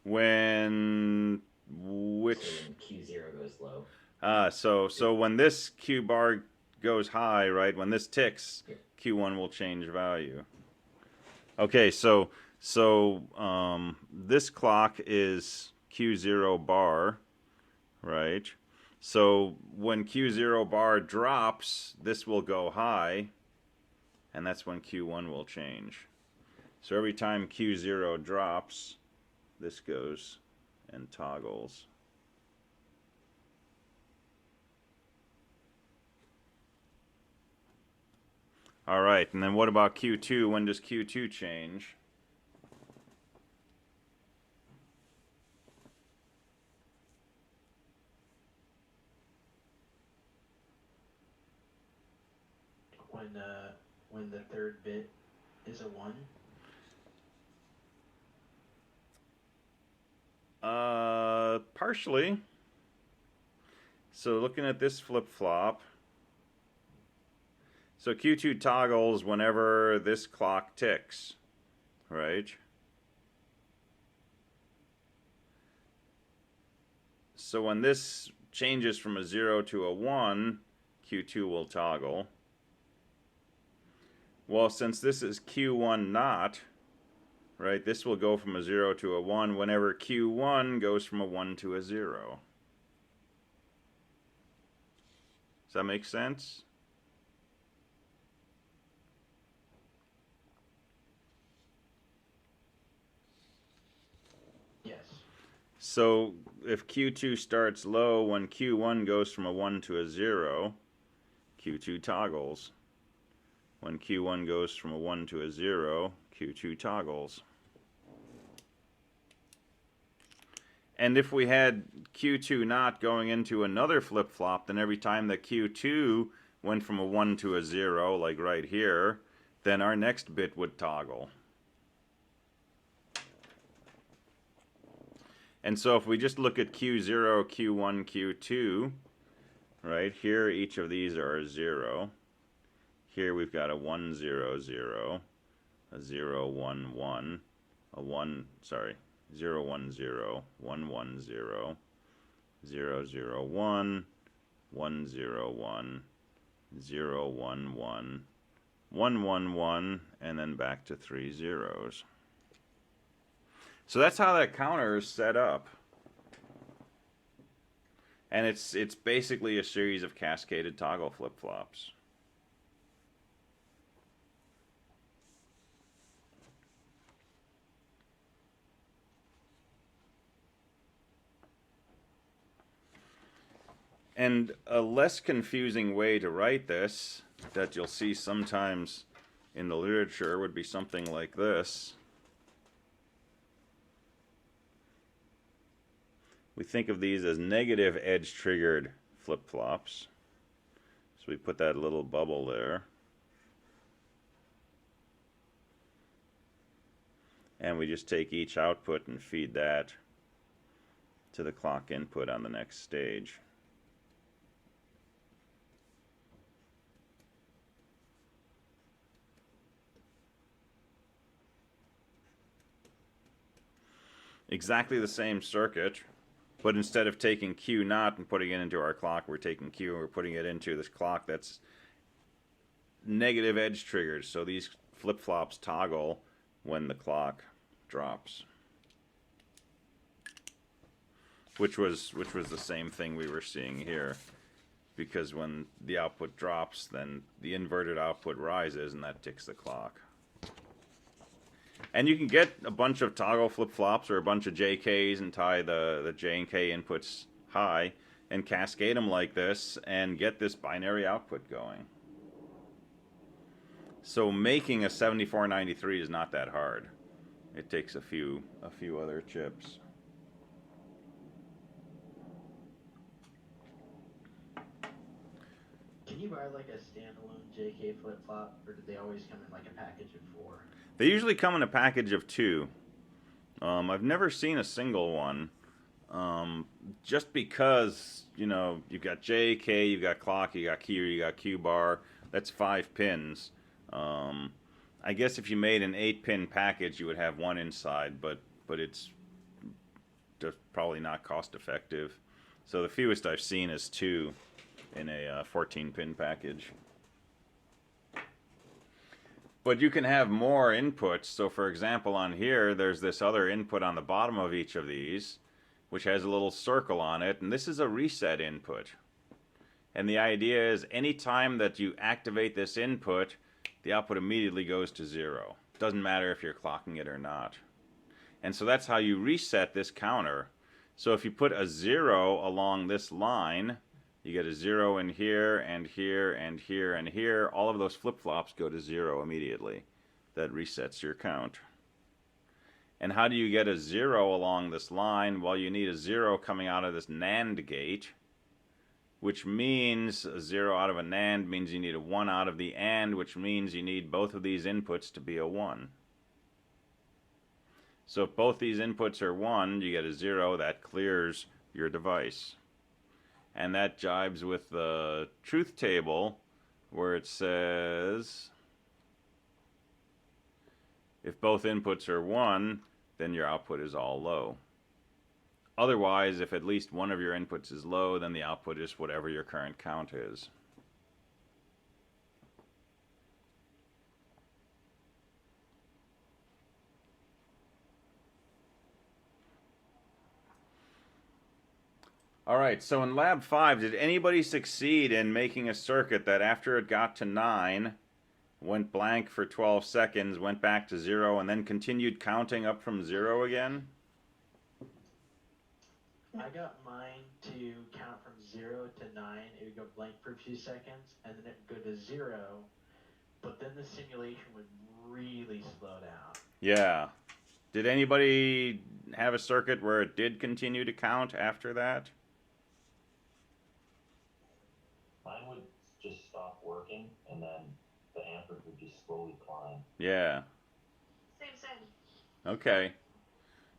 Speaker 1: When which?
Speaker 3: So when Q0 goes low.
Speaker 1: So when this Q bar goes high, right? When this ticks,
Speaker 3: Yep.
Speaker 1: Q1 will change value. Okay, so this clock is Q0 bar, right? So when Q0 bar drops, this will go high, and that's when Q1 will change. So every time Q0 drops, this goes and toggles. All right, and then what about Q2? When does Q2 change?
Speaker 2: When the third bit is a 1?
Speaker 1: Partially. So looking at this flip-flop, so Q2 toggles whenever this clock ticks, right? So when this changes from a 0 to a 1, Q2 will toggle. Well, since this is Q1 not, right, this will go from a 0 to a 1 whenever Q1 goes from a 1 to a 0. Does that make sense?
Speaker 2: Yes.
Speaker 1: So if Q2 starts low when Q1 goes from a 1 to a 0, Q2 toggles. When Q1 goes from a 1 to a 0, Q2 toggles. And if we had Q2 not going into another flip-flop, then every time that Q2 went from a 1 to a 0, like right here, then our next bit would toggle. And so if we just look at Q0, Q1, Q2, right, here each of these are a 0. Here we've got a 1, 0, 0, a 0, 1, 1, a 1, sorry, 0, 1, 0, 1, 1, 0, 0, 0, 1, 1, 0, 1, 0, 1, 1, 1, 1, 1, and then back to 3 zeros. So that's how that counter is set up. And it's basically a series of cascaded toggle flip-flops. And a less confusing way to write this, that you'll see sometimes in the literature, would be something like this. We think of these as negative edge-triggered flip-flops. So we put that little bubble there. And we just take each output and feed that to the clock input on the next stage. exactly the same circuit, but instead of taking Q naught and putting it into our clock, we're taking Q and we're putting it into this clock that's negative edge triggered. So these flip-flops toggle when the clock drops. Which was the same thing we were seeing here. Because when the output drops, then the inverted output rises, and that ticks the clock. And you can get a bunch of toggle flip-flops or a bunch of JKs and tie the J and K inputs high and cascade them like this and get this binary output going. So making a 7493 is not that hard. It takes a few other chips.
Speaker 2: Can you buy like a standalone JK flip-flop, or do they always come in like a package of 4?
Speaker 1: They usually come in a package of 2. I've never seen a single one. Just because, you know, you've got J, K, you've got clock, you got Q, you got Q bar. That's 5 pins. I guess if you made an 8-pin package, you would have 1 inside, but it's just probably not cost effective. So the fewest I've seen is 2 in a 14-pin package. But you can have more inputs. So for example, on here, there's this other input on the bottom of each of these, which has a little circle on it, and this is a reset input. And the idea is anytime that you activate this input, the output immediately goes to 0. Doesn't matter if you're clocking it or not. And so that's how you reset this counter. So if you put a 0 along this line, you get a 0 in here, and here, and here, and here. All of those flip-flops go to 0 immediately. That resets your count. And how do you get a 0 along this line? Well, you need a 0 coming out of this NAND gate, which means a 0 out of a NAND means you need a 1 out of the AND, which means you need both of these inputs to be a 1. So if both these inputs are 1, you get a 0, that clears your device. And that jibes with the truth table where it says if both inputs are 1, then your output is all low. Otherwise, if at least one of your inputs is low, then the output is whatever your current count is. All right, so in Lab 5, did anybody succeed in making a circuit that after it got to 9, went blank for 12 seconds, went back to 0, and then continued counting up from 0 again?
Speaker 2: I got mine to count from 0 to 9. It would go blank for a few seconds, and then it would go to 0. But then the simulation would really slow down.
Speaker 1: Yeah. Did anybody have a circuit where it did continue to count after that?
Speaker 5: Mine would just stop working, and then the amperage would just slowly climb.
Speaker 1: Yeah.
Speaker 4: Same.
Speaker 1: Okay.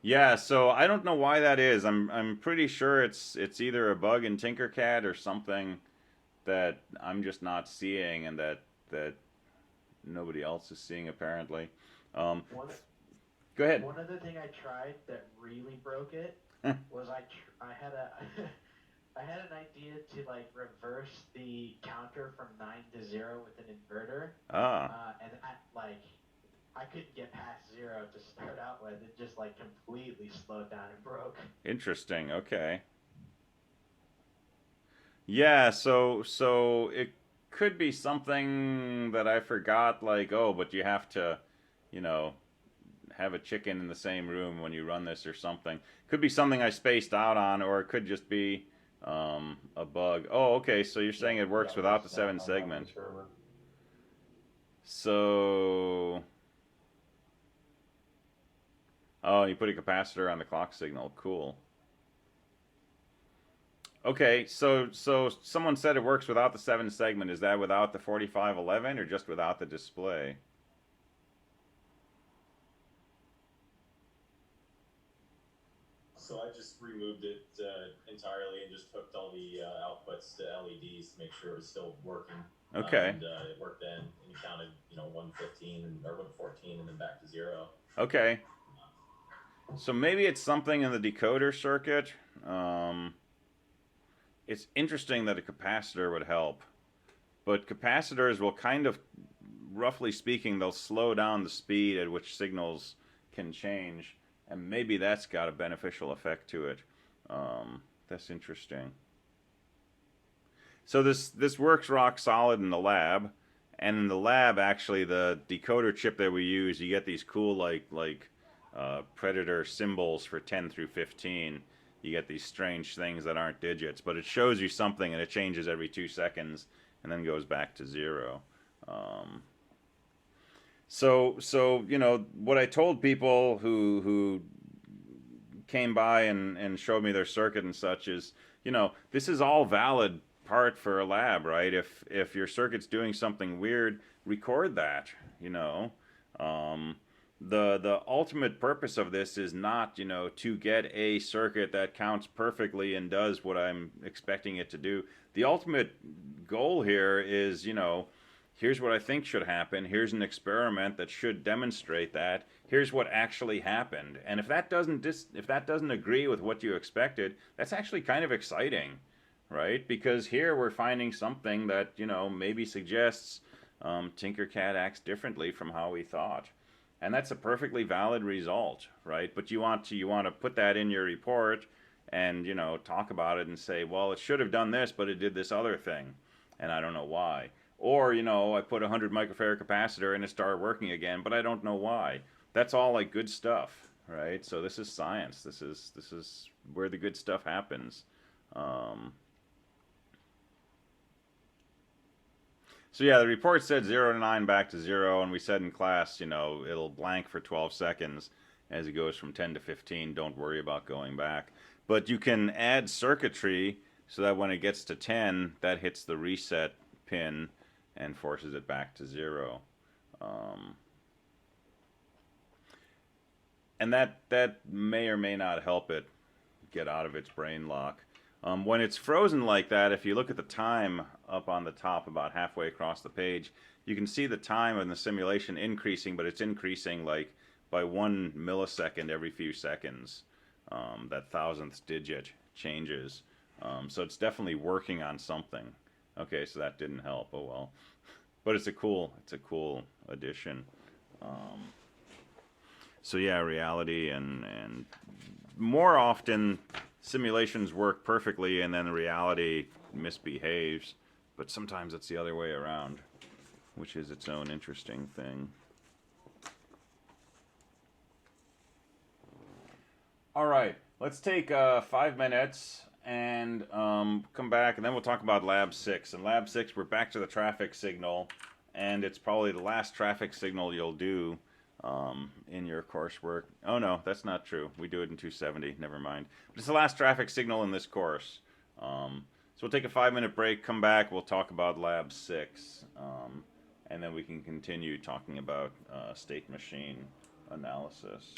Speaker 1: Yeah, so I don't know why that is. I'm pretty sure it's either a bug in Tinkercad or something that I'm just not seeing and that nobody else is seeing apparently. Go ahead.
Speaker 2: One other thing I tried that really broke it was I had I had an idea to like reverse the counter from 9 to 0 with an inverter. And I couldn't get past 0 to start out with. It just like completely slowed down and broke.
Speaker 1: Interesting. Okay. Yeah, so it could be something that I forgot, like, oh, but you have to, you know, have a chicken in the same room when you run this or something. Could be something I spaced out on, or it could just be a bug. Oh, okay, so you're saying it works without the 7 segment. So, oh, you put a capacitor on the clock signal. Cool. Okay, so someone said it works without the 7 segment. Is that without the 4511 or just without the display?
Speaker 6: So I just removed it entirely and just hooked all the outputs to LEDs to make sure it was still working.
Speaker 1: Okay.
Speaker 6: And it worked then, and you counted, 115 or 114, and then back to 0.
Speaker 1: Okay. So maybe it's something in the decoder circuit. It's interesting that a capacitor would help, but capacitors will kind of, roughly speaking, they'll slow down the speed at which signals can change, and maybe that's got a beneficial effect to it. That's interesting. So this works rock solid in the lab, and in the lab, actually, the decoder chip that we use, you get these cool like predator symbols for 10 through 15. You get these strange things that aren't digits, but it shows you something, and it changes every 2 seconds, and then goes back to 0. So you know what I told people who came by and showed me their circuit and such is, you know, this is all valid part for a lab, right? If your circuit's doing something weird, record that, you know. The ultimate purpose of this is not, you know, to get a circuit that counts perfectly and does what I'm expecting it to do. The ultimate goal here is, you know, here's what I think should happen. Here's an experiment that should demonstrate that. Here's what actually happened. And if that doesn't agree with what you expected, that's actually kind of exciting, right? Because here we're finding something that, you know, maybe suggests Tinkercad acts differently from how we thought. And that's a perfectly valid result, right? But you want to put that in your report and, you know, talk about it and say, well, it should have done this, but it did this other thing, and I don't know why. Or, you know, I put a 100 microfarad capacitor and it started working again, but I don't know why. That's all like good stuff, right? So this is science. This is where the good stuff happens. So yeah, the report said 0 to 9 back to 0, and we said in class, you know, it'll blank for 12 seconds as it goes from 10 to 15. Don't worry about going back. But you can add circuitry so that when it gets to 10, that hits the reset pin and forces it back to 0. And that may or may not help it get out of its brain lock. When it's frozen like that, if you look at the time up on the top about halfway across the page, you can see the time in the simulation increasing, but it's increasing like by 1 millisecond every few seconds. That thousandth digit changes. So it's definitely working on something. Okay, so that didn't help. Oh well. But it's a cool addition. So yeah, reality and more often simulations work perfectly and then the reality misbehaves, but sometimes it's the other way around, which is its own interesting thing. All right, let's take 5 minutes and come back, and then we'll talk about Lab 6. In Lab 6, we're back to the traffic signal, and it's probably the last traffic signal you'll do in your coursework. Oh no, that's not true. We do it in 270. Never mind. But it's the last traffic signal in this course. So we'll take a 5-minute break. Come back. We'll talk about Lab 6, and then we can continue talking about state machine analysis.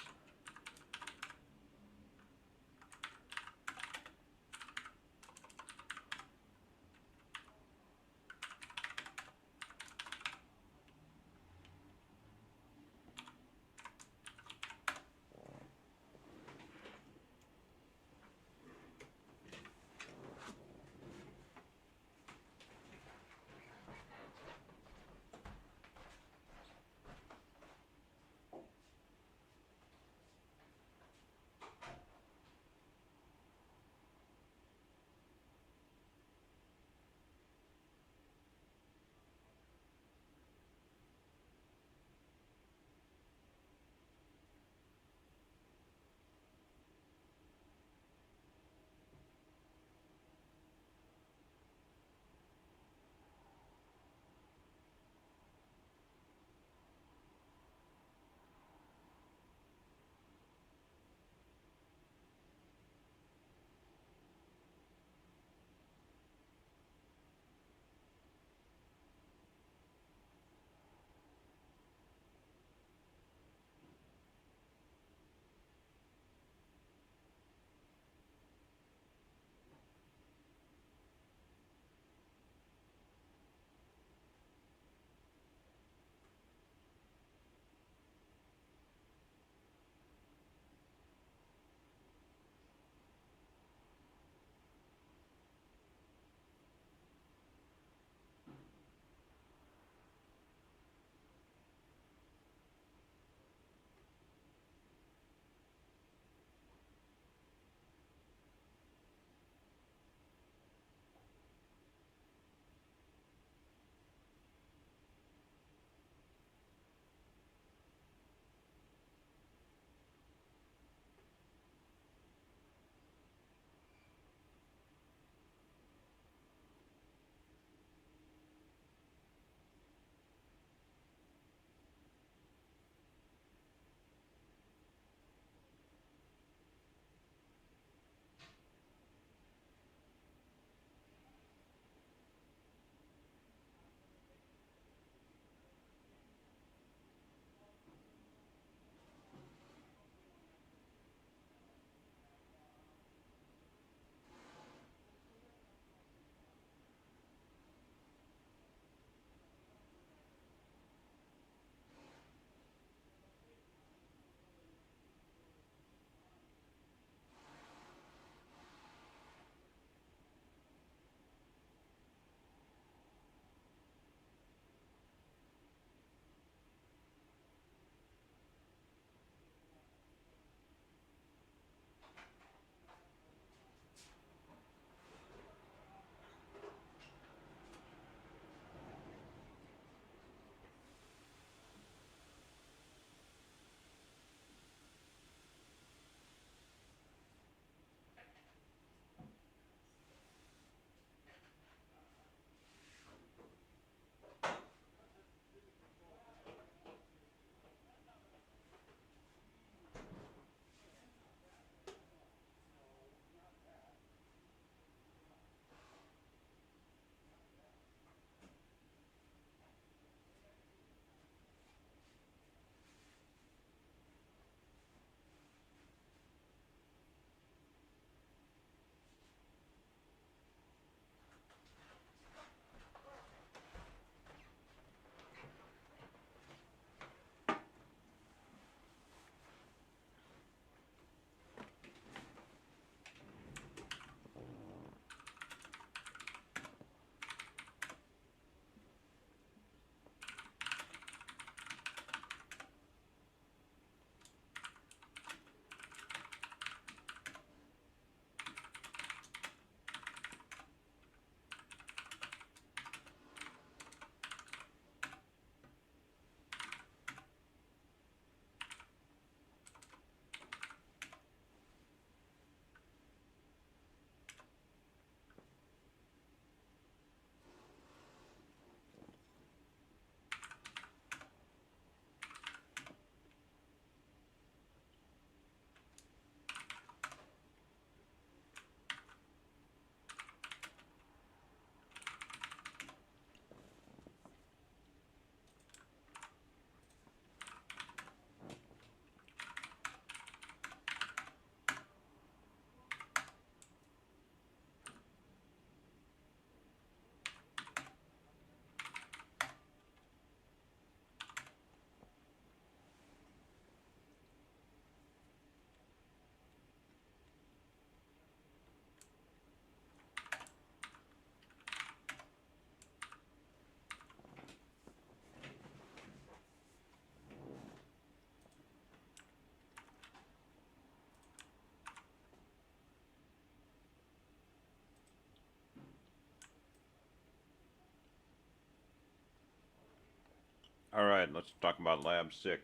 Speaker 1: All right, let's talk about Lab 6.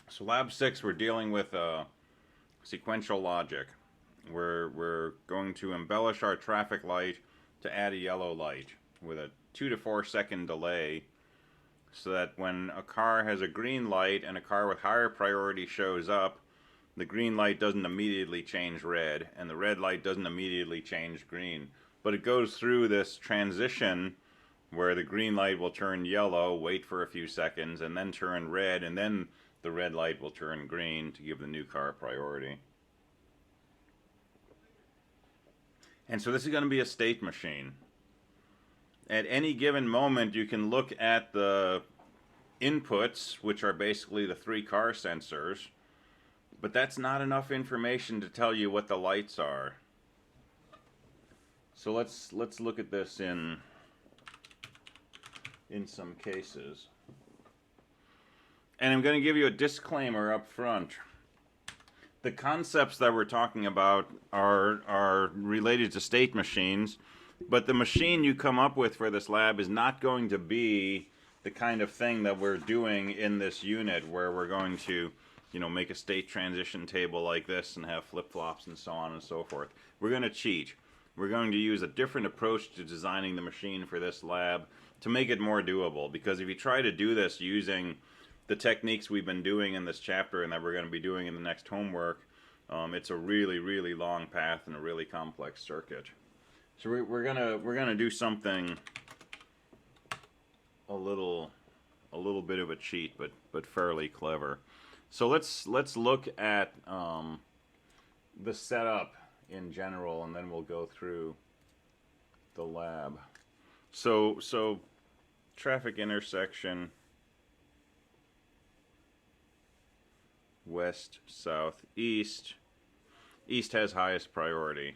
Speaker 1: So Lab 6, we're dealing with sequential logic. We're going to embellish our traffic light to add a yellow light with a 2 to 4 second delay, so that when a car has a green light and a car with higher priority shows up, the green light doesn't immediately change red, and the red light doesn't immediately change green. But it goes through this transition where the green light will turn yellow, wait for a few seconds, and then turn red, and then the red light will turn green to give the new car priority. And so this is going to be a state machine. At any given moment, you can look at the inputs, which are basically the 3 car sensors, but that's not enough information to tell you what the lights are. So let's look at this in some cases. And I'm going to give you a disclaimer up front. The concepts that we're talking about are related to state machines, but the machine you come up with for this lab is not going to be the kind of thing that we're doing in this unit, where we're going to, make a state transition table like this and have flip-flops and so on and so forth. We're going to cheat. We're going to use a different approach to designing the machine for this lab to make it more doable, because if you try to do this using the techniques we've been doing in this chapter and that we're going to be doing in the next homework, it's a really, really long path and a really complex circuit. So we're gonna do something a little bit of a cheat, but fairly clever. So let's look at the setup in general, and then we'll go through the lab. So traffic intersection, west, south, east. East has highest priority.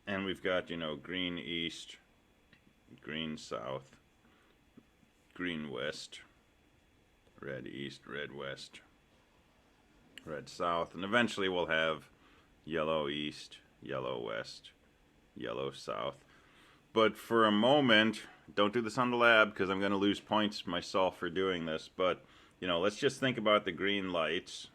Speaker 1: And we've got, green east, green south, green west, red east, red west, red south, and eventually we'll have yellow east, yellow west, yellow south. But for a moment, don't do this on the lab because I'm going to lose points myself for doing this, but, let's just think about the green lights.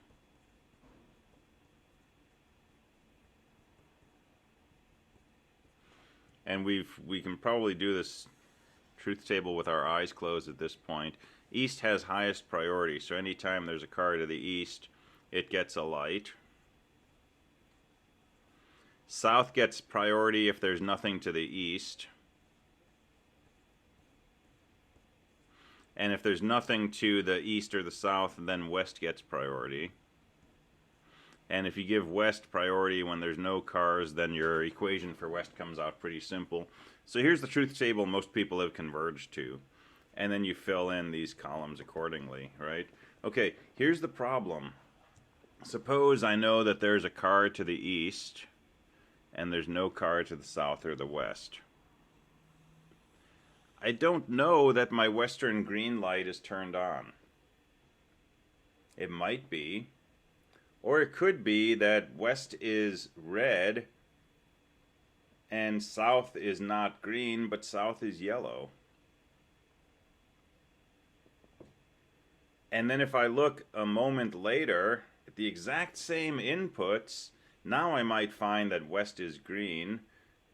Speaker 1: And we can probably do this truth table with our eyes closed at this point. East has highest priority, so anytime there's a car to the east, it gets a light. South gets priority if there's nothing to the east. And if there's nothing to the east or the south, then west gets priority. And if you give west priority when there's no cars, then your equation for west comes out pretty simple. So here's the truth table most people have converged to. And then you fill in these columns accordingly, right? Okay, here's the problem. Suppose I know that there's a car to the east, and there's no car to the south or the west. I don't know that my western green light is turned on. It might be. Or it could be that west is red and south is not green, but south is yellow. And then if I look a moment later at the exact same inputs, now I might find that west is green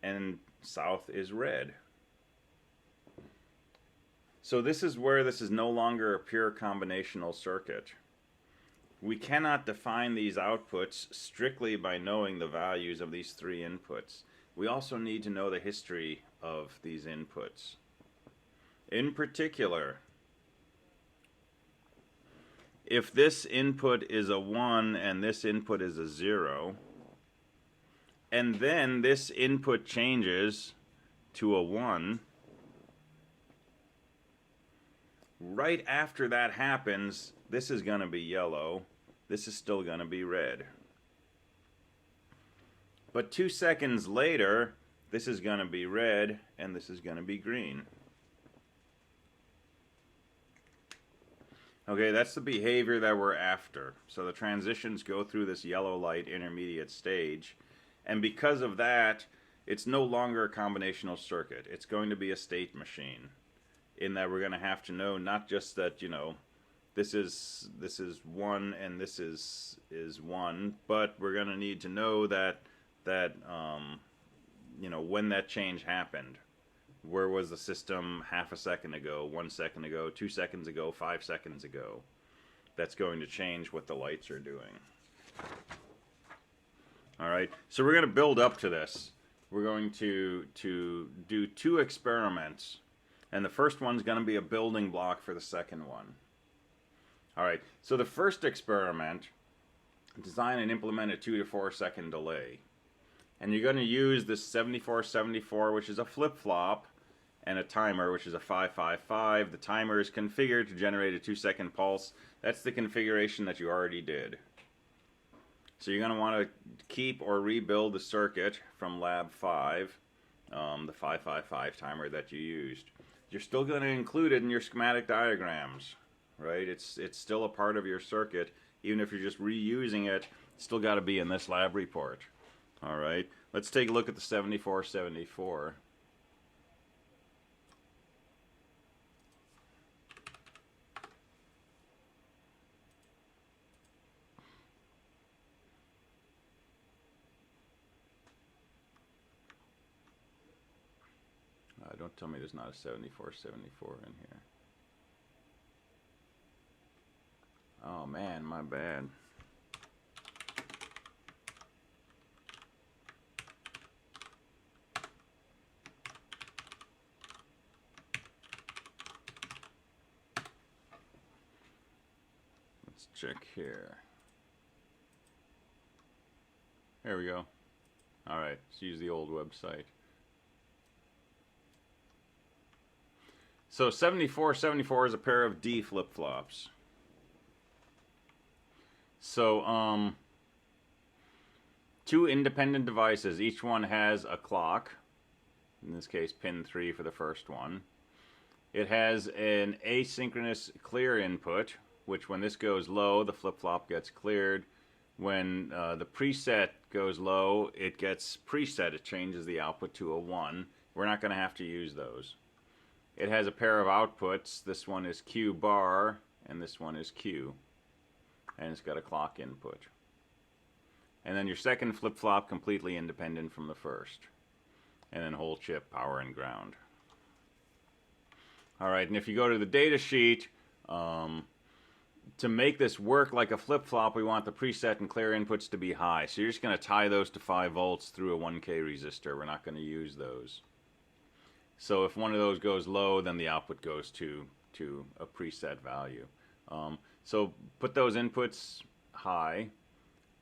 Speaker 1: and south is red. So this is where this is no longer a pure combinational circuit. We cannot define these outputs strictly by knowing the values of these 3 inputs. We also need to know the history of these inputs. In particular, if this input is a 1 and this input is a 0, and then this input changes to a 1, right after that happens, this is going to be yellow. This is still going to be red. But 2 seconds later, this is going to be red, and this is going to be green. Okay, that's the behavior that we're after. So the transitions go through this yellow light intermediate stage, and because of that, it's no longer a combinational circuit. It's going to be a state machine, in that we're going to have to know not just that, you know, this is 1 and this is 1, but we're going to need to know that you know, when that change happened. Where was the system half a second ago, 1 second ago, 2 seconds ago, 5 seconds ago? That's going to change what the lights are doing. All right, so we're going to build up to this. We're going to do 2 experiments, and the first one's going to be a building block for the second one. All right, so the first experiment, design and implement a 2 to 4 second delay. And you're going to use this 7474, which is a flip-flop, and a timer, which is a 555. The timer is configured to generate a 2-second pulse. That's the configuration that you already did. So you're going to want to keep or rebuild the circuit from Lab 5, the 555 timer that you used. You're still going to include it in your schematic diagrams, right? It's still a part of your circuit. Even if you're just reusing it, it's still got to be in this lab report. All right, let's take a look at the 7474. Don't tell me there's not a 7474 in here. Oh man, my bad. Let's check here. There we go. All right, let's use the old website. So 7474 is a pair of D flip-flops. So 2 independent devices. Each one has a clock. In this case, pin 3 for the first one. It has an asynchronous clear input, which when this goes low, the flip-flop gets cleared. When the preset goes low, it gets preset. It changes the output to a 1. We're not going to have to use those. It has a pair of outputs. This one is Q bar, and this one is Q. And it's got a clock input. And then your second flip-flop completely independent from the first. And then whole chip, power and ground. All right, and if you go to the data sheet, to make this work like a flip-flop, we want the preset and clear inputs to be high. So you're just going to tie those to 5 volts through a 1K resistor. We're not going to use those. So if one of those goes low, then the output goes to a preset value. So put those inputs high,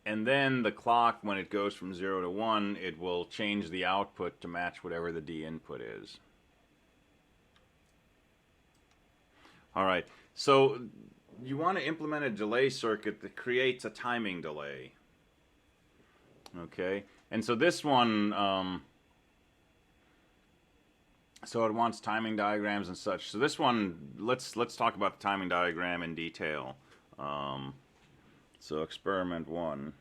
Speaker 1: and then the clock, when it goes from 0 to 1, it will change the output to match whatever the D input is. All right, so you want to implement a delay circuit that creates a timing delay. Okay, and so this one, so it wants timing diagrams and such. So this one, let's talk about the timing diagram in detail. So experiment 1.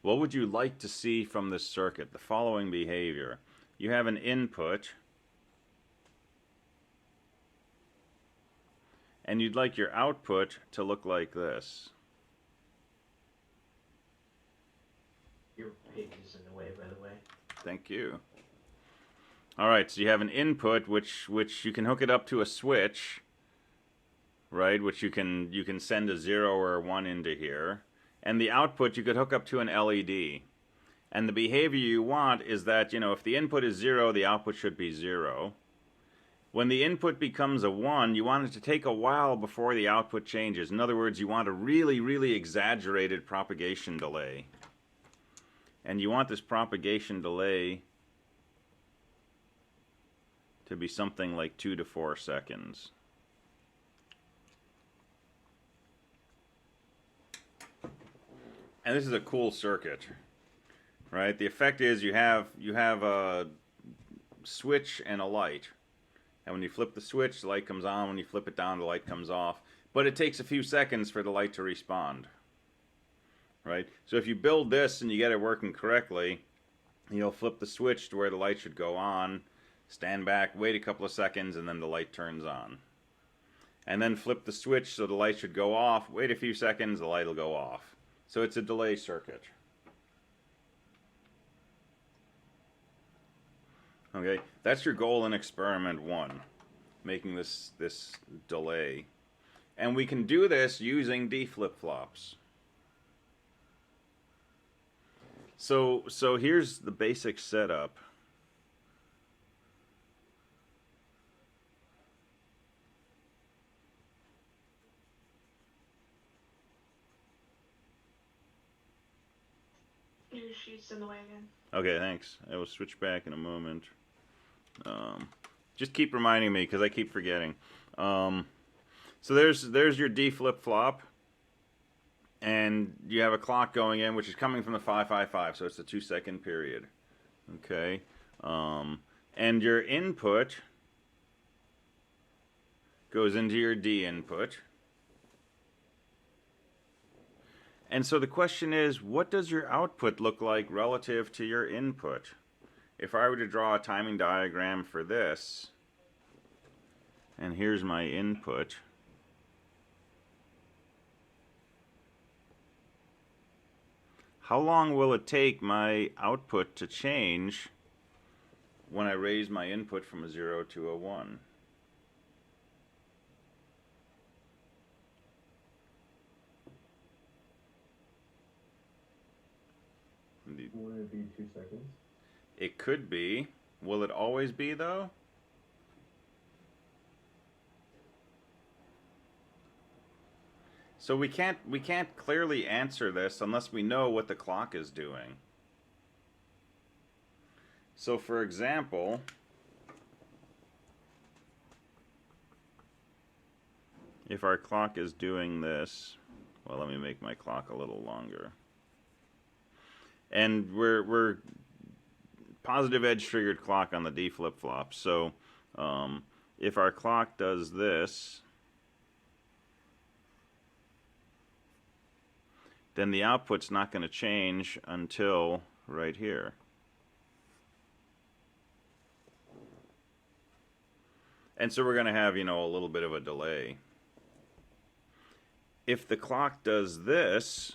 Speaker 1: What would you like to see from this circuit? The following behavior. You have an input, and you'd like your output to look like this.
Speaker 2: Your page is in the way, by the way.
Speaker 1: Thank you. All right, so you have an input which you can hook it up to a switch, right? Which you can send a 0 or a 1 into here, and the output you could hook up to an LED. And the behavior you want is that, you know, if the input is 0, the output should be 0. When the input becomes a 1, you want it to take a while before the output changes. In other words, you want a really, really exaggerated propagation delay. And you want this propagation delay to be something like 2 to 4 seconds. And this is a cool circuit, right? The effect is you have a switch and a light. And when you flip the switch, the light comes on. When you flip it down, the light comes off. But it takes a few seconds for the light to respond. Right? So if you build this and you get it working correctly, you'll flip the switch to where the light should go on, stand back, wait a couple of seconds, and then the light turns on. And then flip the switch so the light should go off, wait a few seconds, the light will go off. So it's a delay circuit. Okay, that's your goal in experiment 1, making this delay. And we can do this using D flip-flops. So here's the basic setup.
Speaker 4: Your sheet's in the way again.
Speaker 1: Okay, thanks. I will switch back in a moment. Just keep reminding me because I keep forgetting. So there's your D flip-flop. And you have a clock going in, which is coming from the 555, so it's a 2-second period. Okay. And your input goes into your D input. And so the question is, what does your output look like relative to your input? If I were to draw a timing diagram for this, and here's my input, how long will it take my output to change when I raise my input from a 0 to a 1?
Speaker 7: Would it be 2 seconds?
Speaker 1: It could be. Will it always be, though? So we can't clearly answer this unless we know what the clock is doing. So for example, if our clock is doing this, well, let me make my clock a little longer. And we're positive edge triggered clock on the D flip-flop. So if our clock does this, then the output's not going to change until right here. And so we're going to have, a little bit of a delay. If the clock does this,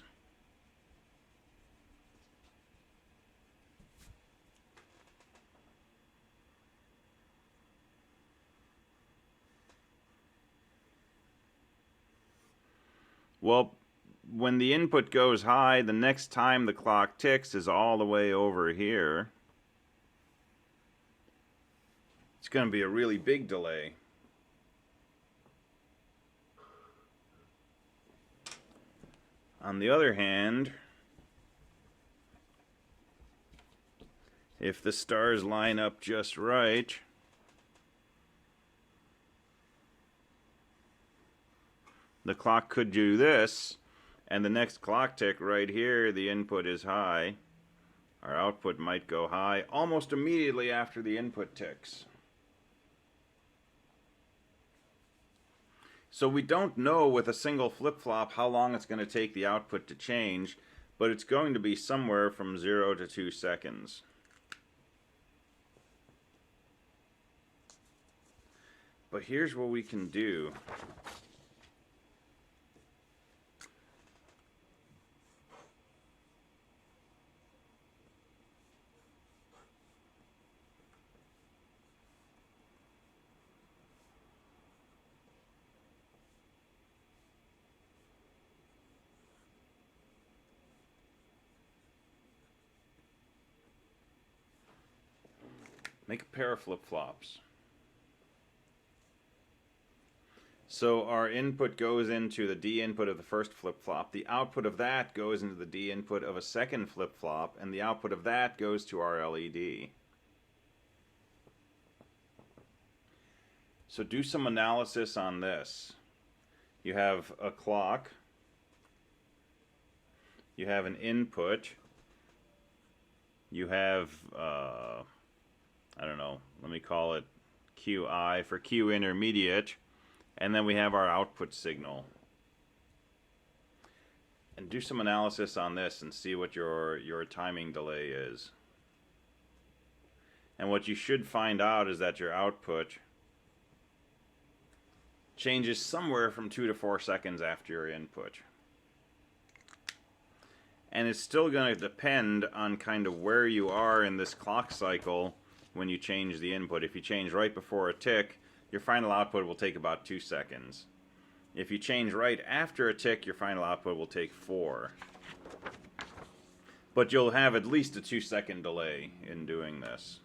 Speaker 1: well, when the input goes high, the next time the clock ticks is all the way over here. It's going to be a really big delay. On the other hand, if the stars line up just right, the clock could do this, and the next clock tick right here, the input is high. Our output might go high almost immediately after the input ticks. So we don't know with a single flip-flop how long it's going to take the output to change, but it's going to be somewhere from 0 to 2 seconds. But here's what we can do. Make a pair of flip-flops. So our input goes into the D input of the first flip-flop. The output of that goes into the D input of a second flip-flop, and the output of that goes to our LED. So do some analysis on this. You have a clock. You have an input. You have, I don't know, let me call it QI for Q intermediate, and then we have our output signal. And do some analysis on this and see what your timing delay is. And what you should find out is that your output changes somewhere from 2 to 4 seconds after your input. And it's still going to depend on kind of where you are in this clock cycle when you change the input. If you change right before a tick, your final output will take about 2 seconds. If you change right after a tick, your final output will take 4. But you'll have at least a 2-second delay in doing this.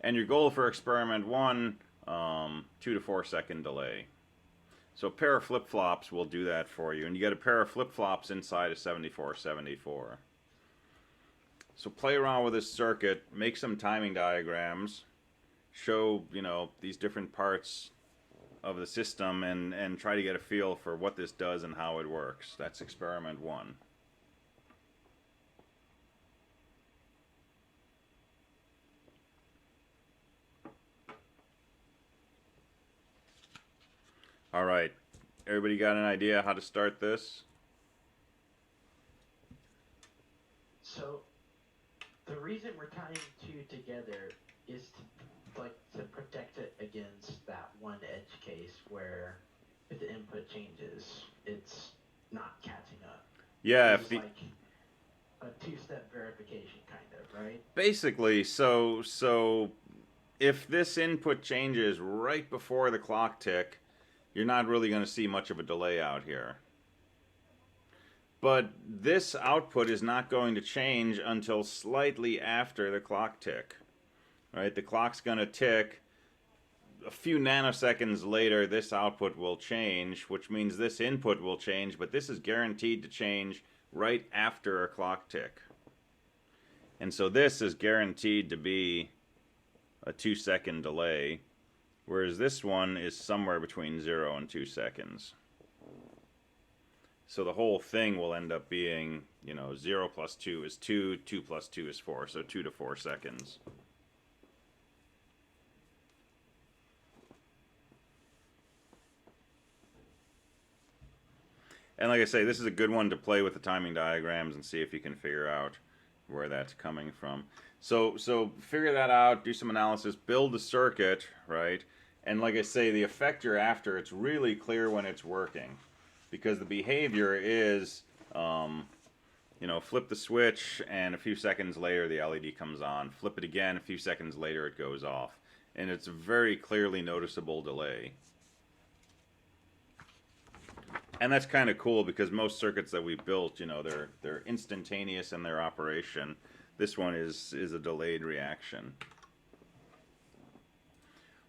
Speaker 1: And your goal for experiment 1, 2 to 4 second delay. So a pair of flip-flops will do that for you. And you get a pair of flip-flops inside a 7474. So play around with this circuit, make some timing diagrams, show, these different parts of the system, and try to get a feel for what this does and how it works. That's experiment 1. All right, everybody got an idea how to start this?
Speaker 2: So, the reason we're tying 2 together is to protect it against that one edge case where if the input changes, it's not catching up.
Speaker 1: Yeah,
Speaker 2: it's like a 2-step verification, kind of, right?
Speaker 1: Basically, so if this input changes right before the clock tick, you're not really going to see much of a delay out here. But this output is not going to change until slightly after the clock tick. Right? The clock's going to tick. A few nanoseconds later, this output will change, which means this input will change, but this is guaranteed to change right after a clock tick. And so this is guaranteed to be a 2-second delay, whereas this one is somewhere between 0 and 2 seconds. So the whole thing will end up being, 0 plus 2 is 2, 2 plus 2 is 4, so 2 to 4 seconds. And like I say, this is a good one to play with the timing diagrams and see if you can figure out where that's coming from. So figure that out, do some analysis, build the circuit, right? And like I say, the effect you're after, it's really clear when it's working. Because the behavior is, flip the switch and a few seconds later the LED comes on. Flip it again, a few seconds later it goes off. And it's a very clearly noticeable delay. And that's kind of cool because most circuits that we built, they're instantaneous in their operation. This one is a delayed reaction.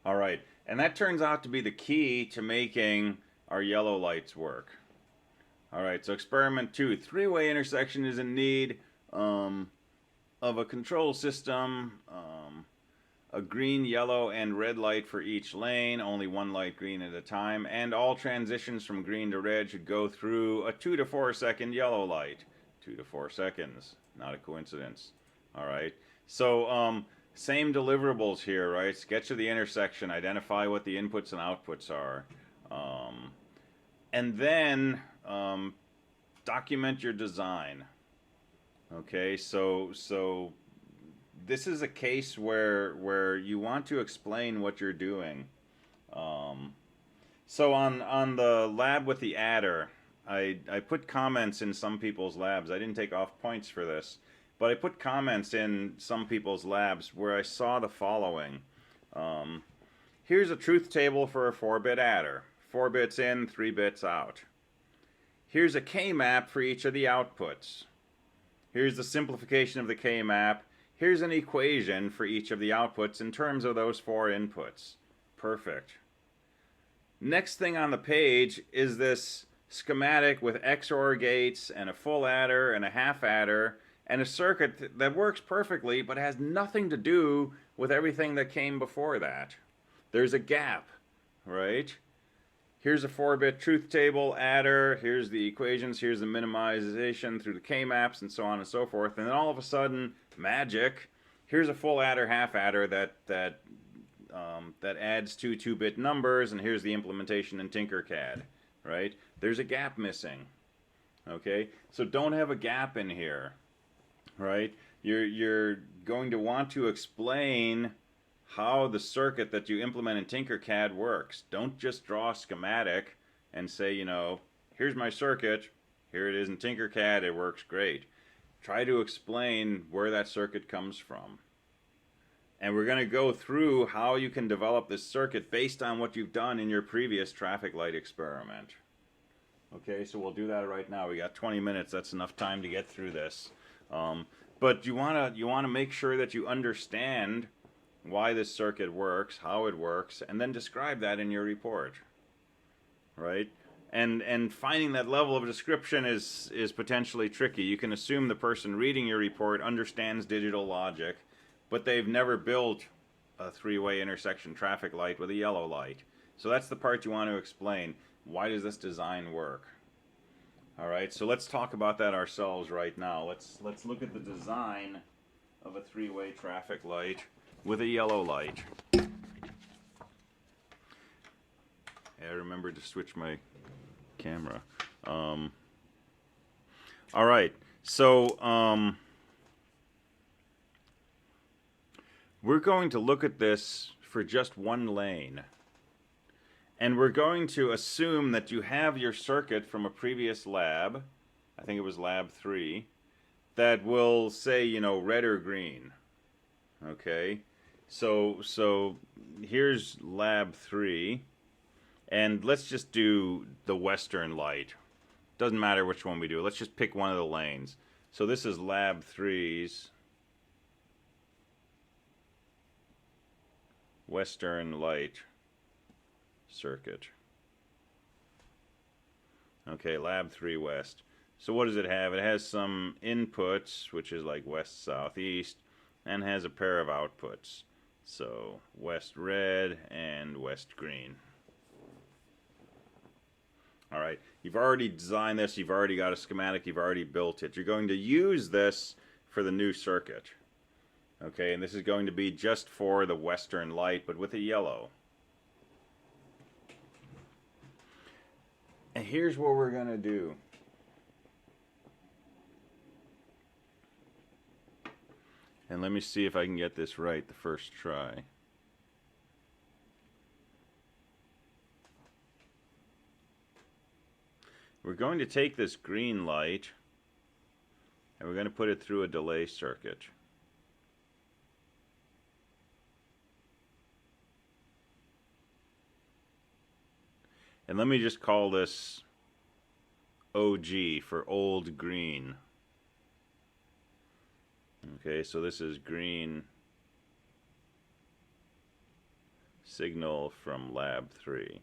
Speaker 1: All right, and that turns out to be the key to making our yellow lights work. All right, so experiment 2, 3-way intersection is in need of a control system, a green, yellow, and red light for each lane, only one light green at a time, and all transitions from green to red should go through a 2 to 4 second yellow light. 2 to 4 seconds, not a coincidence. All right, so same deliverables here, right? Sketch of the intersection, identify what the inputs and outputs are. And then document your design. Okay, so this is a case where you want to explain what you're doing. So on the lab with the adder, I put comments in some people's labs. I didn't take off points for this, but I put comments in some people's labs where I saw the following. Here's a truth table for a 4-bit adder. 4 bits in, 3 bits out. Here's a K-map for each of the outputs. Here's the simplification of the K-map. Here's an equation for each of the outputs in terms of those 4 inputs. Perfect. Next thing on the page is this schematic with XOR gates and a full adder and a half adder and a circuit that works perfectly but has nothing to do with everything that came before that. There's a gap, right? Here's a 4-bit truth table adder, here's the equations, here's the minimization through the K-maps and so on and so forth. And then all of a sudden, magic, here's a full adder, half adder that that adds two 2-bit numbers, and here's the implementation in Tinkercad, right? There's a gap missing, okay? So don't have a gap in here, right? You're going to want to explain how the circuit that you implement in Tinkercad works. Don't just draw a schematic and say, you know, here's my circuit, here it is in Tinkercad, it works great. Try to explain where that circuit comes from. And we're going to go through how you can develop this circuit based on what you've done in your previous traffic light experiment. Okay, so we'll do that right now. We got 20 minutes. That's enough time to get through this. But you wanna make sure that you understand why this circuit works, how it works, and then describe that in your report. Right? And finding that level of description is potentially tricky. You can assume the person reading your report understands digital logic, but they've never built a three-way intersection traffic light with a yellow light. So that's the part you want to explain. Why does this design work? All right, so let's talk about that ourselves right now. Let's look at the design of a three-way traffic light with a yellow light. I remembered to switch my camera. All right, so we're going to look at this for just one lane. And we're going to assume that you have your circuit from a previous lab, I think it was lab 3, that will say, you know, red or green. Okay? So here's lab 3, and let's just do the western light. Doesn't matter which one we do. Let's just pick one of the lanes. So this is lab 3's western light circuit. Okay, lab 3 west. So what does it have? It has some inputs, which is like west, south, east, and has a pair of outputs. So west red and west green. All right, you've already designed this, you've already got a schematic, you've already built it. You're going to use this for the new circuit. Okay, and this is going to be just for the western light, but with a yellow. And here's what we're going to do. And let me see if I can get this right the first try. We're going to take this green light and we're going to put it through a delay circuit. And let me just call this OG for old green. Okay, so this is green signal from lab 3.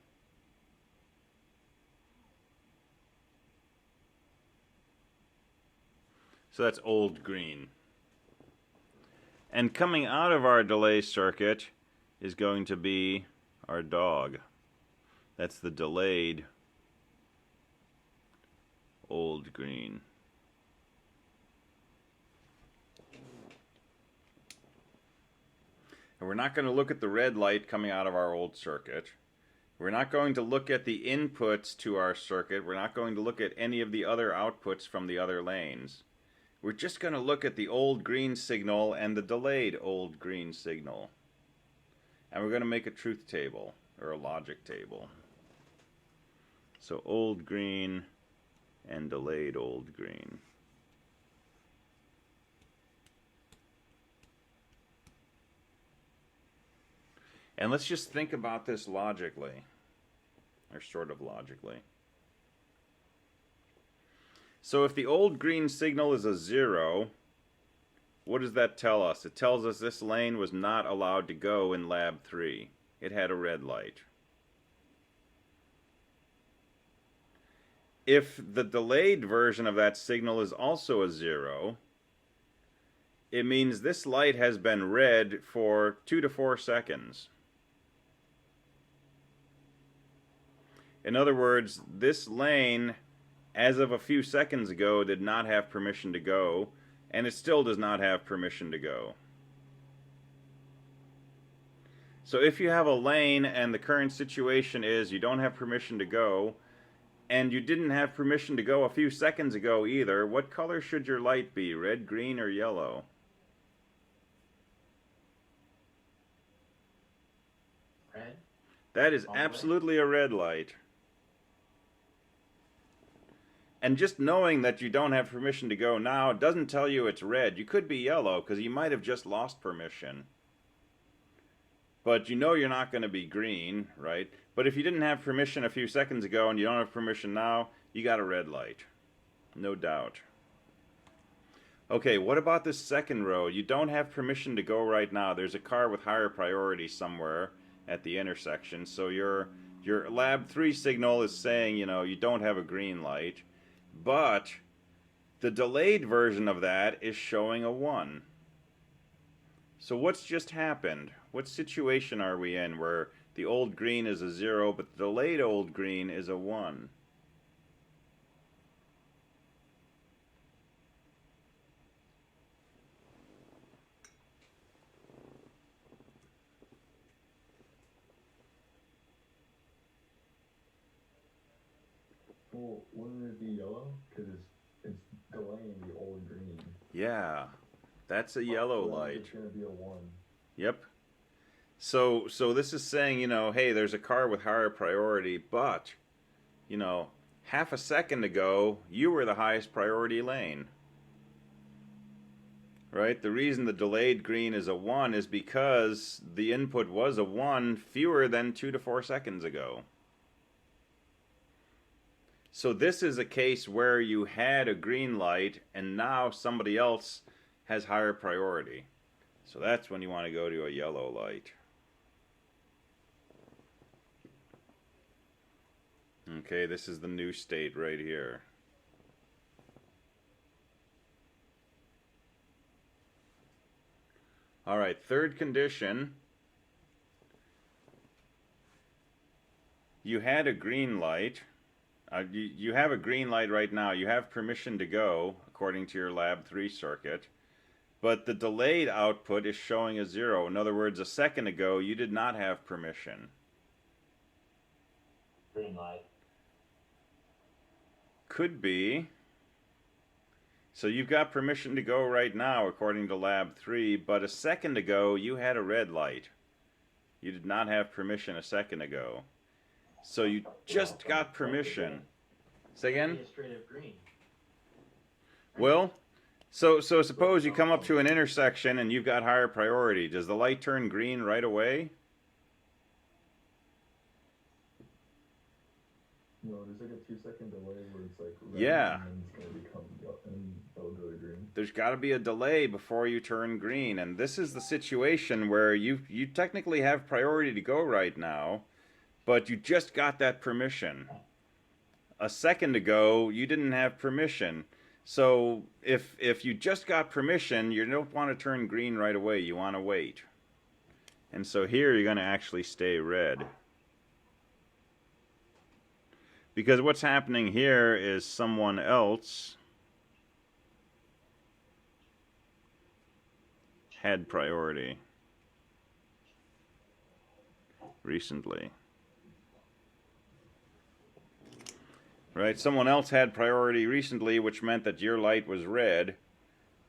Speaker 1: So that's old green. And coming out of our delay circuit is going to be our dog. That's the delayed old green. And we're not going to look at the red light coming out of our old circuit. We're not going to look at the inputs to our circuit. We're not going to look at any of the other outputs from the other lanes. We're just going to look at the old green signal and the delayed old green signal. And we're going to make a truth table, or a logic table. So old green and delayed old green. And let's just think about this logically, or sort of logically. So if the old green signal is a 0, what does that tell us? It tells us this lane was not allowed to go in lab 3. It had a red light. If the delayed version of that signal is also a 0, it means this light has been red for 2 to 4 seconds. In other words, this lane, as of a few seconds ago, did not have permission to go, and it still does not have permission to go. So if you have a lane and the current situation is you don't have permission to go, and you didn't have permission to go a few seconds ago either, what color should your light be? Red, green, or yellow?
Speaker 2: Red.
Speaker 1: That is
Speaker 2: All the way.
Speaker 1: absolutely a red light. And just knowing that you don't have permission to go now doesn't tell you it's red. You could be yellow because you might have just lost permission. But you know you're not going to be green, right? But if you didn't have permission a few seconds ago and you don't have permission now, you got a red light. No doubt. Okay, what about this second row? You don't have permission to go right now. There's a car with higher priority somewhere at the intersection. So your lab 3 signal is saying, you know, you don't have a green light. But the delayed version of that is showing a 1. So what's just happened? What situation are we in where the old green is a 0, but the delayed old green is a 1?
Speaker 7: Well, wouldn't it be yellow? Because it's delaying the old green.
Speaker 1: Yeah, that's a yellow light.
Speaker 7: It's going to be a 1.
Speaker 1: Yep. So this is saying, you know, hey, there's a car with higher priority, but, you know, half a second ago, you were the highest priority lane. Right? The reason the delayed green is a 1 is because the input was a 1 fewer than 2 to 4 seconds ago. So this is a case where you had a green light and now somebody else has higher priority. So that's when you want to go to a yellow light. Okay, this is the new state right here. All right, third condition. You had a green light. You have a green light right now. You have permission to go, according to your lab 3 circuit. But the delayed output is showing a 0. In other words, a second ago, you did not have permission.
Speaker 5: Green light.
Speaker 1: Could be. So you've got permission to go right now, according to lab 3, but a second ago, you had a red light. You did not have permission a second ago. So you just got permission. Say again?
Speaker 2: Maybe a straight up green.
Speaker 1: Well, so suppose you come up to an intersection and you've got higher priority. Does the light turn green right away?
Speaker 7: No, there's like a 2-second delay where it's like red,
Speaker 1: Yeah.
Speaker 7: and then it's going to become yellow, and it'll go to green.
Speaker 1: There's got to be a delay before you turn green, and this is the situation where you technically have priority to go right now, but you just got that permission. A second ago, you didn't have permission. So if you just got permission, you don't want to turn green right away. You want to wait. And so here you're going to actually stay red. Because what's happening here is someone else had priority recently. Right? Someone else had priority recently, which meant that your light was red,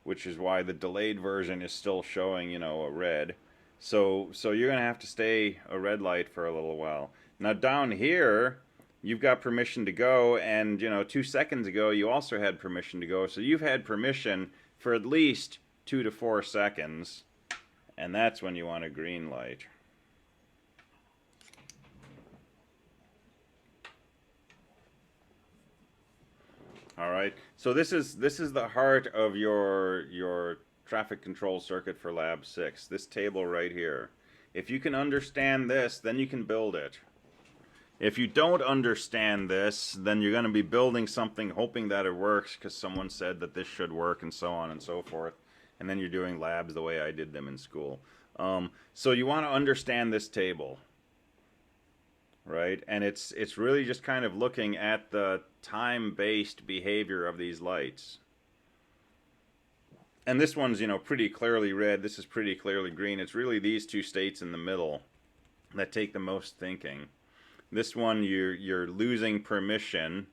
Speaker 1: which is why the delayed version is still showing, you know, a red. So you're going to have to stay a red light for a little while. Now down here, you've got permission to go, and, you know, 2 seconds ago, you also had permission to go. So you've had permission for at least 2 to 4 seconds, and that's when you want a green light. All right. So this is the heart of your traffic control circuit for Lab 6. This table right here. If you can understand this, then you can build it. If you don't understand this, then you're going to be building something hoping that it works because someone said that this should work and so on and so forth. And then you're doing labs the way I did them in school. So you want to understand this table. Right? And it's really just kind of looking at the time-based behavior of these lights. And this one's, you know, pretty clearly red. This is pretty clearly green. It's really these two states in the middle that take the most thinking. This one you're losing permission,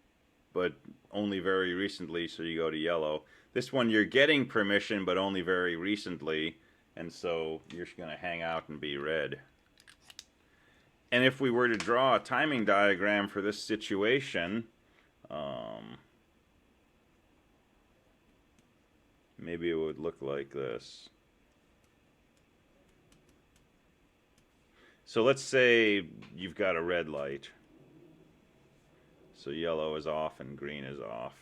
Speaker 1: but only very recently, so you go to yellow. This one you're getting permission, but only very recently, and so you're going to hang out and be red. And if we were to draw a timing diagram for this situation, maybe it would look like this. So let's say you've got a red light. So yellow is off and green is off,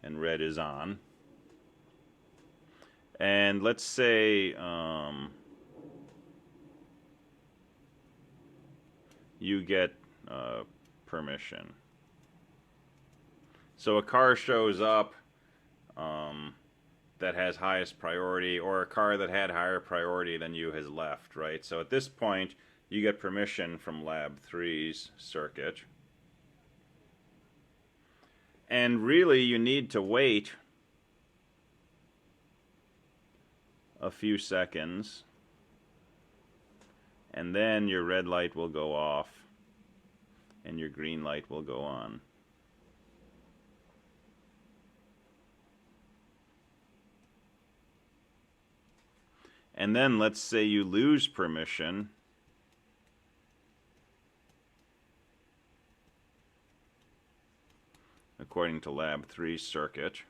Speaker 1: and red is on. And let's say you get permission. So a car shows up that has highest priority, or a car that had higher priority than you has left, right? So at this point, you get permission from Lab 3's circuit. And really, you need to wait a few seconds, and then your red light will go off, and your green light will go on. And then let's say you lose permission. According to Lab 3's circuit.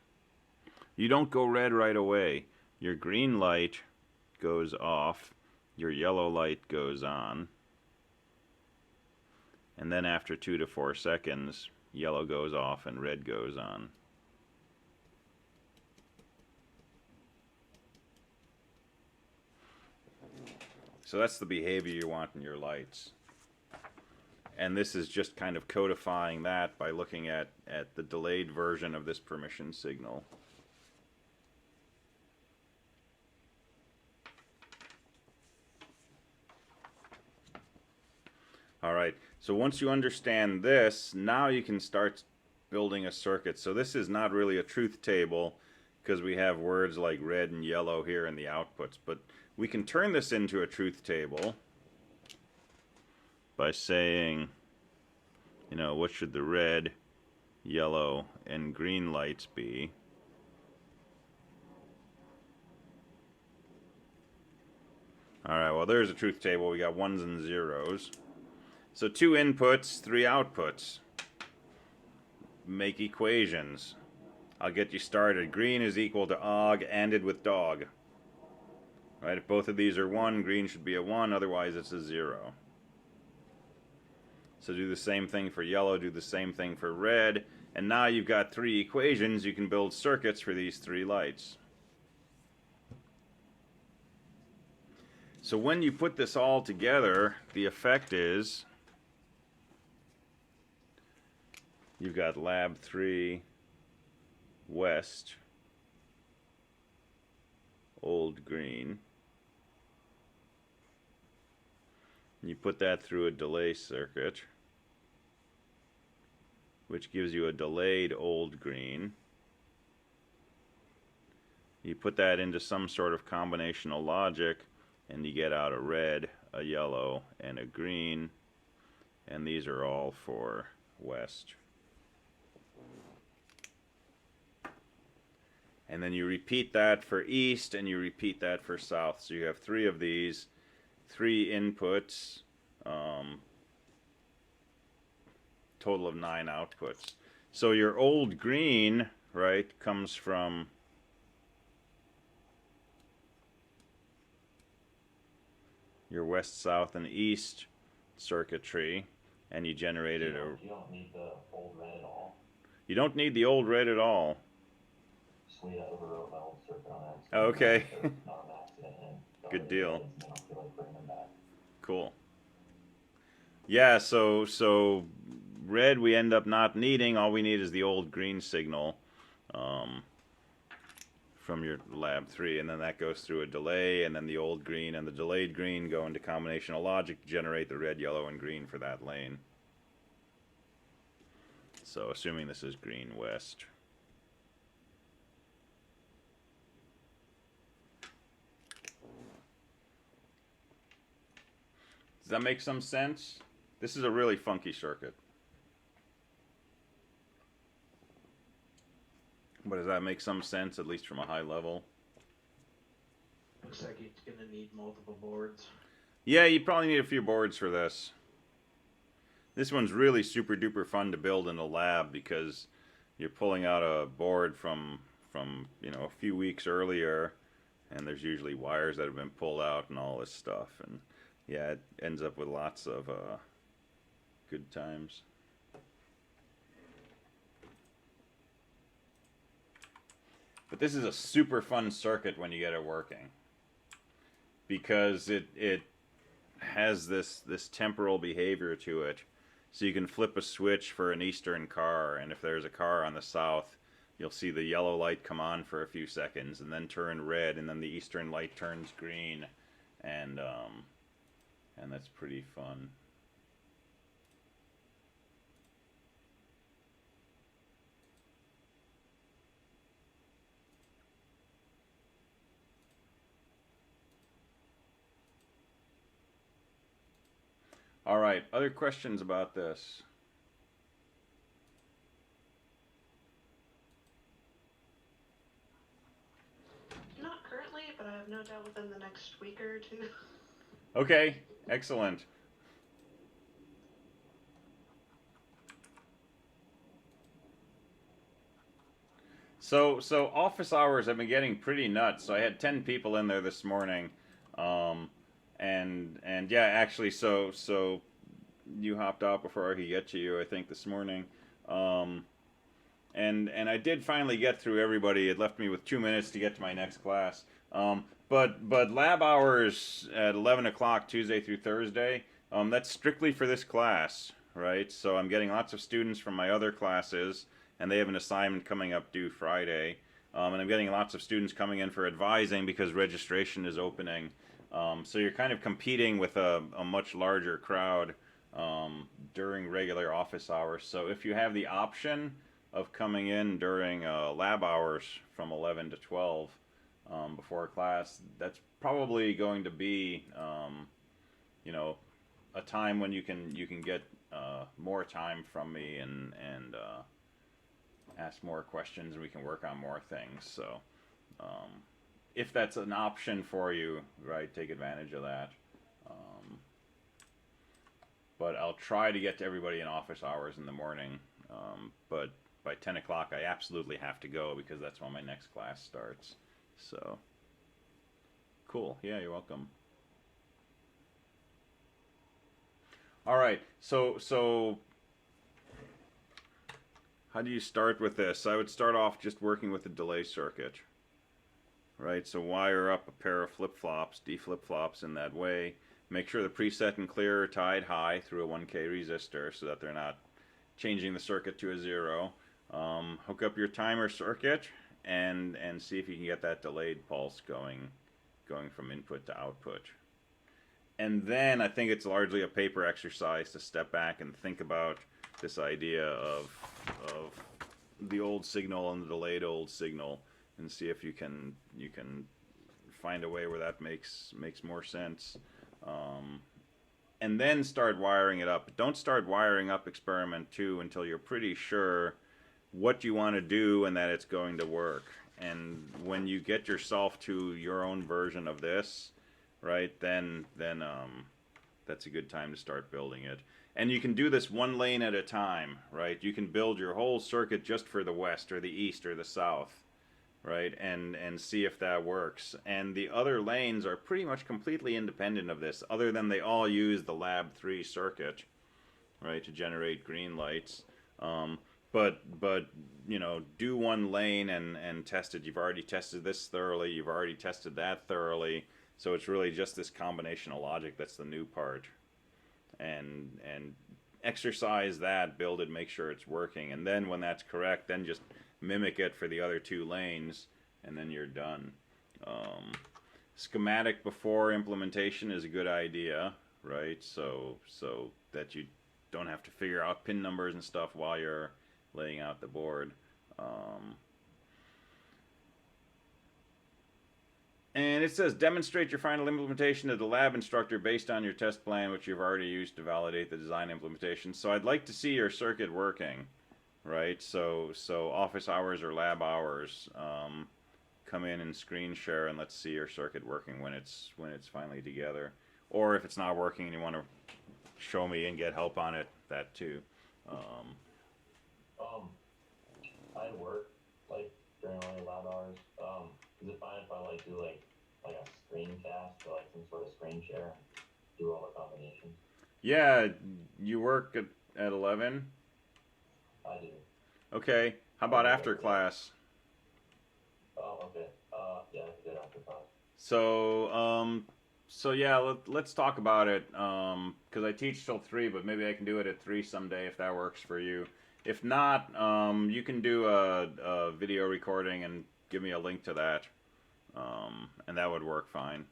Speaker 1: You don't go red right away. Your green light goes off, your yellow light goes on, and then after 2 to 4 seconds, yellow goes off and red goes on. So that's the behavior you want in your lights. And this is just kind of codifying that by looking at the delayed version of this permission signal. All right, so once you understand this, now you can start building a circuit. So this is not really a truth table because we have words like red and yellow here in the outputs, but we can turn this into a truth table by saying, you know, what should the red, yellow, and green lights be? All right, well, there's a truth table. We got ones and zeros. So 2 inputs, 3 outputs. Make equations. I'll get you started. Green is equal to og, ANDed with dog. Right, if both of these are 1, green should be a 1, otherwise it's a 0. So do the same thing for yellow, do the same thing for red, and now you've got 3 equations. You can build circuits for these 3 lights. So when you put this all together, the effect is you've got Lab 3 west, old green. You put that through a delay circuit, which gives you a delayed old green. You put that into some sort of combinational logic, and you get out a red, a yellow, and a green, and these are all for west. And then you repeat that for east, and you repeat that for south. So you have 3 of these, 3 inputs, total of 9 outputs. So your old green, right, comes from your west, south, and east circuitry, and you generated
Speaker 5: You don't need the old red at all.
Speaker 1: You don't need the old red at all.
Speaker 5: Sweet, I overwrote my old circuit on accident.
Speaker 1: Okay.
Speaker 5: Not an accident, and got
Speaker 1: Good
Speaker 5: rid of
Speaker 1: deal.
Speaker 5: reds, and I don't feel like bringing them back.
Speaker 1: Cool. Yeah, so red we end up not needing. All we need is the old green signal from your Lab 3, and then that goes through a delay, and then the old green and the delayed green go into combinational logic to generate the red, yellow, and green for that lane. So assuming this is green west. Does that make some sense? This is a really funky circuit. But does that make some sense, at least from a high level?
Speaker 2: Looks like it's gonna need multiple boards.
Speaker 1: Yeah, you probably need a few boards for this. This one's really super duper fun to build in the lab because you're pulling out a board from a few weeks earlier, and there's usually wires that have been pulled out and all this stuff, and yeah, it ends up with lots of good times. But this is a super fun circuit when you get it working, because it has this temporal behavior to it. So you can flip a switch for an eastern car, and if there's a car on the south, you'll see the yellow light come on for a few seconds and then turn red, and then the eastern light turns green, and that's pretty fun. All right, other questions about this?
Speaker 4: Not currently, but I have no doubt within the next week or two.
Speaker 1: Okay, excellent. So office hours have been getting pretty nuts. So I had 10 people in there this morning, and yeah, actually, so you hopped out before I could get to you, I think, this morning, and I did finally get through everybody. It left me with 2 minutes to get to my next class. But lab hours at 11 o'clock Tuesday through Thursday, that's strictly for this class, right? So I'm getting lots of students from my other classes, and they have an assignment coming up due Friday. And I'm getting lots of students coming in for advising because registration is opening. So you're kind of competing with a much larger crowd during regular office hours. So if you have the option of coming in during lab hours from 11 to 12 before class, that's probably going to be a time when you can get more time from me and ask more questions, and we can work on more things. So if that's an option for you, right, take advantage of that. But I'll try to get to everybody in office hours in the morning. But by 10 o'clock, I absolutely have to go because that's when my next class starts. So, cool. Yeah, you're welcome. All right. So how do you start with this? I would start off just working with the delay circuit. Right? So wire up a pair of flip-flops, D flip-flops in that way. Make sure the preset and clear are tied high through a 1K resistor so that they're not changing the circuit to a 0. Hook up your timer circuit and see if you can get that delayed pulse going from input to output. And then I think it's largely a paper exercise to step back and think about this idea of the old signal and the delayed old signal, and see if you can find a way where that makes more sense. And then start wiring it up. Don't start wiring up experiment 2 until you're pretty sure what you want to do and that it's going to work. And when you get yourself to your own version of this, right, then that's a good time to start building it. And you can do this one lane at a time, right? You can build your whole circuit just for the west or the east or the south, right, and see if that works. And the other lanes are pretty much completely independent of this, other than they all use the lab 3 circuit, right, to generate green lights. But do one lane and test it. You've already tested this thoroughly, you've already tested that thoroughly, so it's really just this combination of logic that's the new part. And exercise that, build it, make sure it's working, and then when that's correct, then just mimic it for the other 2 lanes, and then you're done. Schematic before implementation is a good idea, right? So that you don't have to figure out pin numbers and stuff while you're laying out the board. And it says demonstrate your final implementation to the lab instructor based on your test plan, which you've already used to validate the design implementation. So I'd like to see your circuit working, right? So office hours or lab hours, come in and screen share, and let's see your circuit working when it's finally together. Or if it's not working and you want to show me and get help on it, that too.
Speaker 5: I work like during only lab hours. Is it fine if I like do like a screencast or like some sort of screen share, do all the combinations?
Speaker 1: Yeah, you work at 11?
Speaker 5: I do.
Speaker 1: Okay, how about after class?
Speaker 5: Oh, okay. Yeah, I can do it after class.
Speaker 1: So yeah, let's talk about it, because I teach till 3, but maybe I can do it at 3 someday if that works for you. If not, you can do a video recording and give me a link to that, and that would work fine.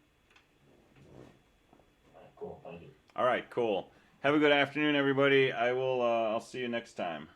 Speaker 5: Alright, cool. Thank you.
Speaker 1: All right, cool. Have a good afternoon, everybody. I'll see you next time.